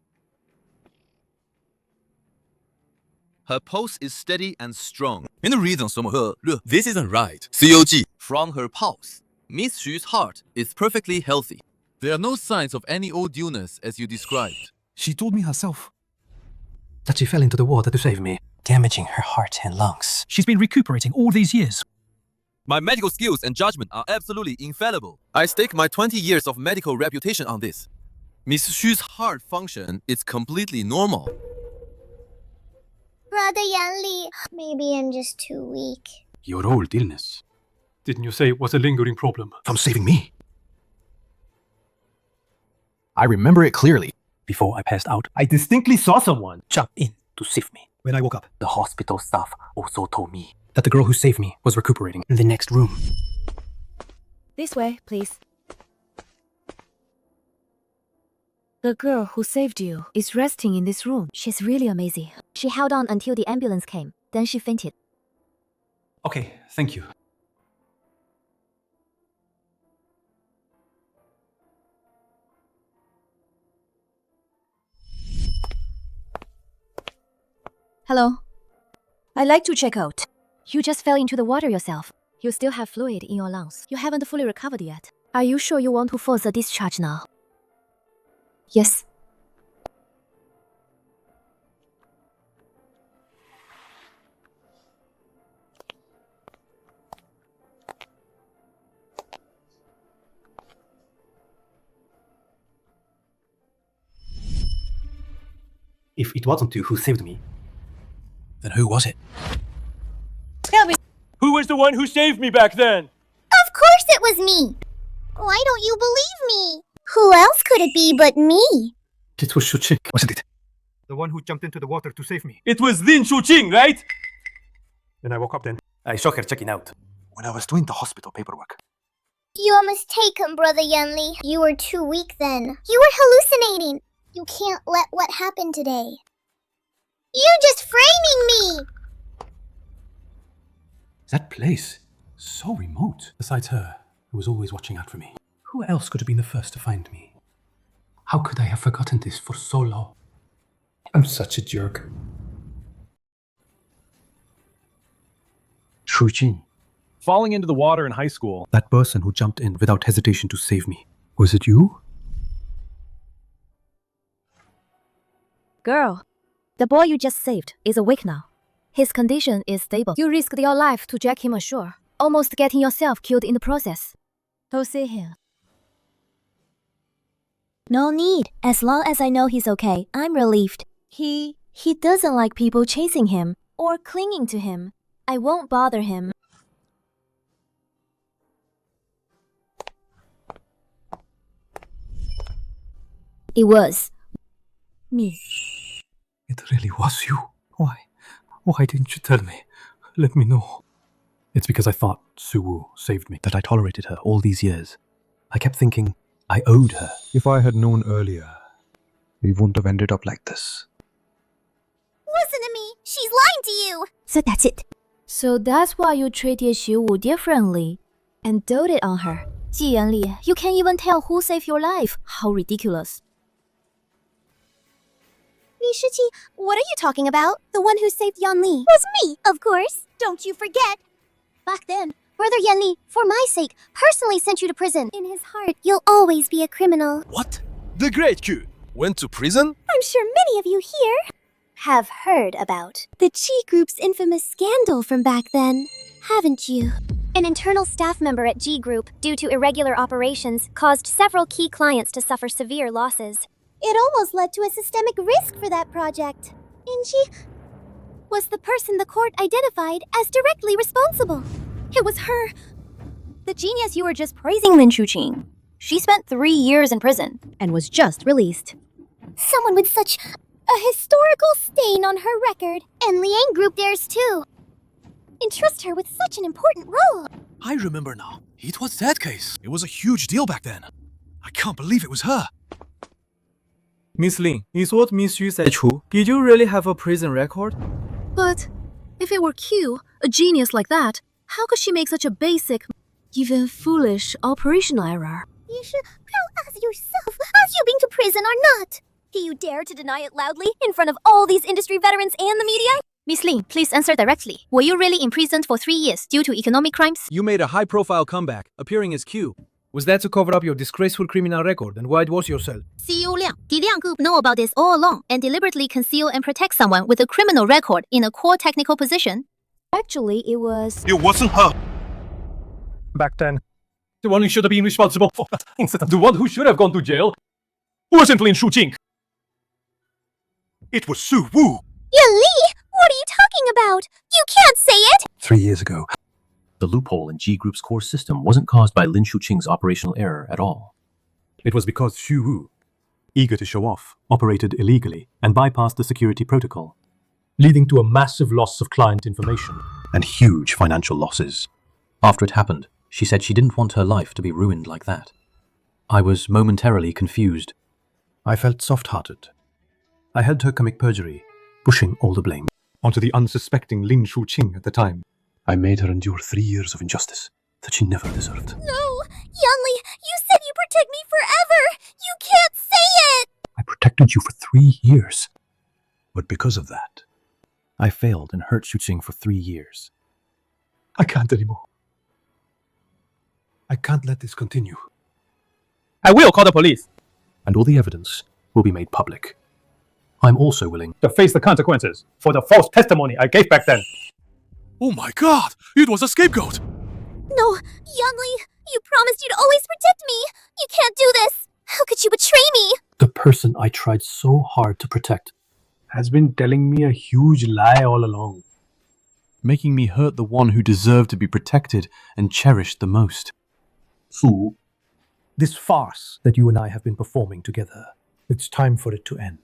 Her pulse is steady and strong. 没有 reason 什么和 Look, this isn't right. COG, from her pulse, Miss Xu's heart is perfectly healthy. There are no signs of any old illness as you described. She told me herself. That she fell into the water to save me, damaging her heart and lungs. She's been recuperating all these years. My medical skills and judgment are absolutely infallible. I stake my 20 years of medical reputation on this. Miss Xu's heart function is completely normal. Brother Yanli, maybe I'm just too weak. Your old illness. didn't you say it was a lingering problem? From saving me. I remember it clearly. Before I passed out, I distinctly saw someone jump in to save me. when I woke up. The hospital staff also told me that the girl who saved me was recuperating in the next room. This way, please. The girl who saved you is resting in this room. She's really amazing. She held on until the ambulance came. Then she fainted. Okay, thank you. Hello. I'd like to check out. You just fell into the water yourself. You still have fluid in your lungs. You haven't fully recovered yet. Are you sure you want to force a discharge now? Yes. If it wasn't you who saved me, then who was it? Tell me. Who was the one who saved me back then? Of course it was me. Why don't you believe me? Who else could it be but me? It was Shuqing, wasn't it? The one who jumped into the water to save me. It was Lin Shuqing, right? Then I woke up then. I saw her checking out when I was doing the hospital paperwork. You're mistaken, Brother Yanli. You were too weak then. You were hallucinating. You can't let what happened today. You're just framing me! That place, so remote. Besides her, who was always watching out for me. Who else could have been the first to find me? How could I have forgotten this for so long? I'm such a jerk. Shuqing, Falling into the water in high school. that person who jumped in without hesitation to save me. Was it you? Girl, the boy you just saved is awake now. His condition is stable. You risked your life to jack him ashore, almost getting yourself killed in the process. Go see him. No need. As long as I know he's okay, I'm relieved. He doesn't like people chasing him or clinging to him. I won't bother him. It was me. It really was you. Why? Why didn't you tell me? Let me know. It's because I thought Suwu saved me, that I tolerated her all these years. I kept thinking I owed her. If I had known earlier, we wouldn't have ended up like this. Listen to me. She's lying to you. So that's it. So that's why you treated Xiuwu differently and doted on her. Ji Yanli, you can't even tell who saved your life. How ridiculous. Li Shiqi, what are you talking about? The one who saved Yanli was me, of course. Don't you forget. Back then, Brother Yanli, for my sake, personally sent you to prison. In his heart, you'll always be a criminal. What? The great Q went to prison? I'm sure many of you here have heard about the Chi Group's infamous scandal from back then, haven't you? An internal staff member at G Group, due to irregular operations, caused several key clients to suffer severe losses. It almost led to a systemic risk for that project. And she was the person the court identified as directly responsible. It was her. The genius you were just praising, Lin Shuqing. She spent 3 years in prison and was just released. Someone with such a historical stain on her record. And Liang Group theirs too. Entrust her with such an important role. I remember now. It was that case. It was a huge deal back then. I can't believe it was her. Miss Lin, is what Miss Yu said true? Did you really have a prison record? But if it were Q, a genius like that, how could she make such a basic, even foolish operational error? You should ask yourself, has you been to prison or not? Do you dare to deny it loudly in front of all these industry veterans and the media? Miss Lin, please answer directly. Were you really imprisoned for 3 years due to economic crimes? You made a high-profile comeback, appearing as Q. Was that to cover up your disgraceful criminal record and whitewash yourself? CEO Liang, did Liang Group know about this all along and deliberately conceal and protect someone with a criminal record in a core technical position? Actually, it was... It wasn't her. Back then, the one who should have been responsible for that incident, the one who should have gone to jail, wasn't Lin Shuqing. It was Su Wu. Yanli, what are you talking about? You can't say it! 3 years ago. The loophole in G Group's core system wasn't caused by Lin Shuqing's operational error at all. It was because Xu Wu, eager to show off, operated illegally and bypassed the security protocol, leading to a massive loss of client information. And huge financial losses. After it happened, she said she didn't want her life to be ruined like that. I was momentarily confused. I felt soft-hearted. I helped her commit perjury, pushing all the blame onto the unsuspecting Lin Shuqing at the time. I made her endure 3 years of injustice that she never deserved. No! Yanli, you said you protect me forever! You can't say it! I protected you for 3 years. But because of that, I failed and hurt Shuqing for 3 years. I can't anymore. I can't let this continue. I will call the police And all the evidence will be made public. I'm also willing to face the consequences for the false testimony I gave back then. Oh my god! It was a scapegoat! No, Yanli, you promised you'd always protect me! You can't do this! How could you betray me? The person I tried so hard to protect has been telling me a huge lie all along, making me hurt the one who deserved to be protected and cherished the most. Fu, This farce that you and I have been performing together, it's time for it to end.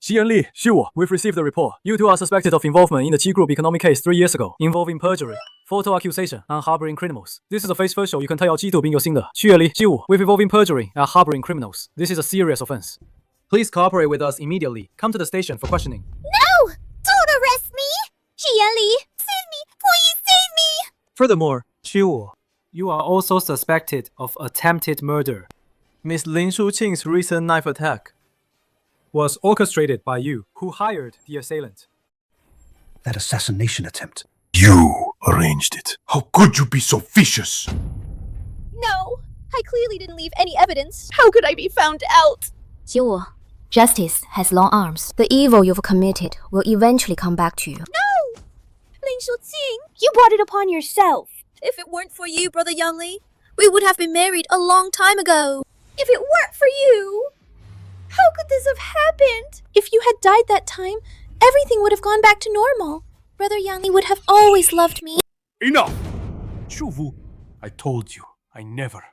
Xian Li, Xiu, we've received the report. You two are suspected of involvement in the Qi Group economic case 3 years ago, involving perjury, photo accusation, and harboring criminals. This is a face first show you can tell Qi 并有新的. Xue Li, Xiu, with involving perjury and harboring criminals. This is a serious offense. Please cooperate with us immediately. Come to the station for questioning. No! Don't arrest me! Xian Li, save me! Please save me! Furthermore, Xiu, you are also suspected of attempted murder. Miss Lin Shuqing's recent knife attack was orchestrated by you, who hired the assailant. That assassination attempt. You arranged it. How could you be so vicious? No, I clearly didn't leave any evidence. How could I be found out? Xiu, justice has long arms. The evil you've committed will eventually come back to you. No! Ling Shuqing, you brought it upon yourself. If it weren't for you, Brother Yangli, we would have been married a long time ago. If it weren't for you, how could this have happened? If you had died that time, everything would have gone back to normal. Brother Yangli would have always loved me. Enough! Shuvu, I told you, I never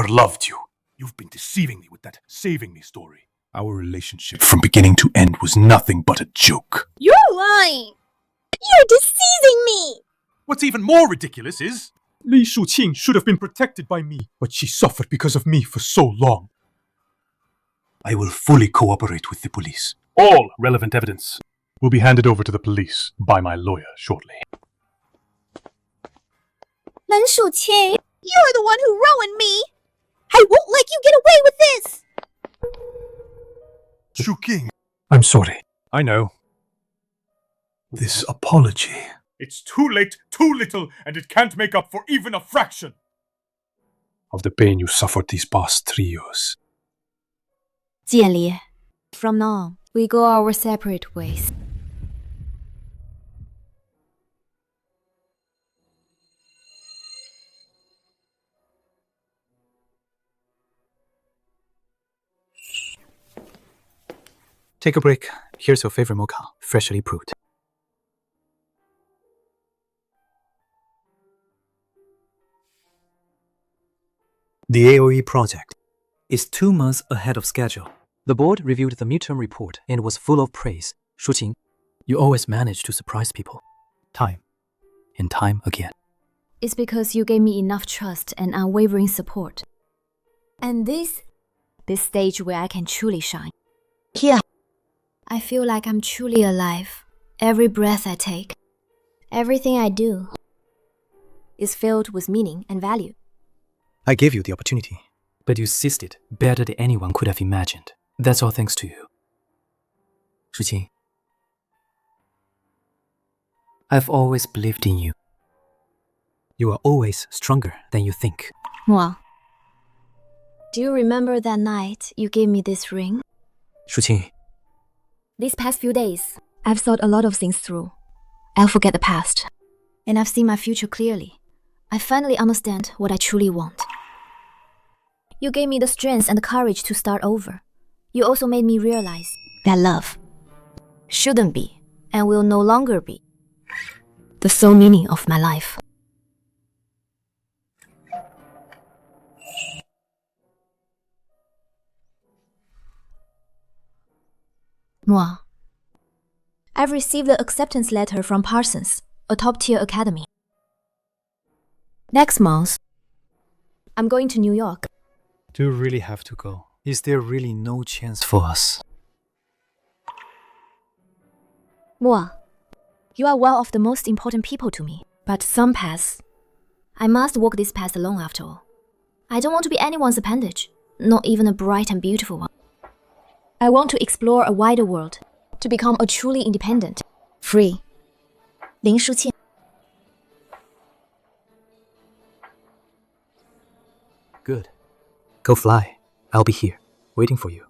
loved you. You've been deceiving me with that saving me story. Our relationship from beginning to end was nothing but a joke. You're lying! You're deceiving me! What's even more ridiculous is Li Shuqing should have been protected by me, but she suffered because of me for so long. I will fully cooperate with the police. All relevant evidence will be handed over to the police by my lawyer shortly. Len Shuqing, you're the one who ruined me! I won't let you get away with this! Shuqing, I'm sorry. I know. This apology. It's too late, too little, and it can't make up for even a fraction of the pain you suffered these past 3 years. Jian Li, from now on, we go our separate ways. Take a break. Here's your favorite mocha, freshly brewed. The AOE project is 2 months ahead of schedule. The board reviewed the midterm report and was full of praise. Shuqing, you always manage to surprise people. Time and time again. It's because you gave me enough trust and unwavering support. And this stage where I can truly shine. Here. I feel like I'm truly alive. Every breath I take, everything I do is filled with meaning and value. I gave you the opportunity, but you seized it better than anyone could have imagined. That's all thanks to you. Shuqing, I've always believed in you. You are always stronger than you think. Well, do you remember that night you gave me this ring? Shuqing, These past few days, I've thought a lot of things through. I'll forget the past, and I've seen my future clearly. I finally understand what I truly want. You gave me the strength and the courage to start over. You also made me realize that love shouldn't be and will no longer be the sole meaning of my life. Moi, I've received the acceptance letter from Parsons, a top-tier academy. Next month, I'm going to New York. do you really have to go? Is there really no chance for us? Moi, you are one of the most important people to me. But some paths, I must walk this path alone after all. I don't want to be anyone's appendage, not even a bright and beautiful one. I want to explore a wider world, to become a truly independent, free Lin Shuqing. Good. Go fly. I'll be here, waiting for you.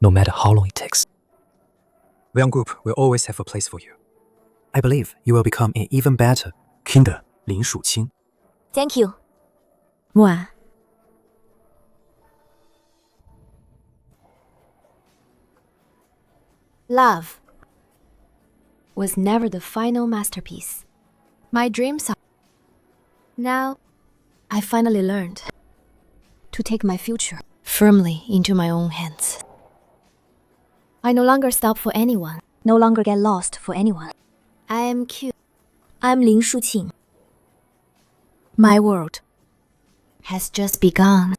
No matter how long it takes. Liang Group will always have a place for you. I believe you will become an even better kinder Lin Shuqing. Thank you. Moi. Love was never the final masterpiece. My dreams are Now, I finally learned to take my future firmly into my own hands. I no longer stop for anyone, no longer get lost for anyone. I am cute. I'm Lin Shuqing. My world has just begun.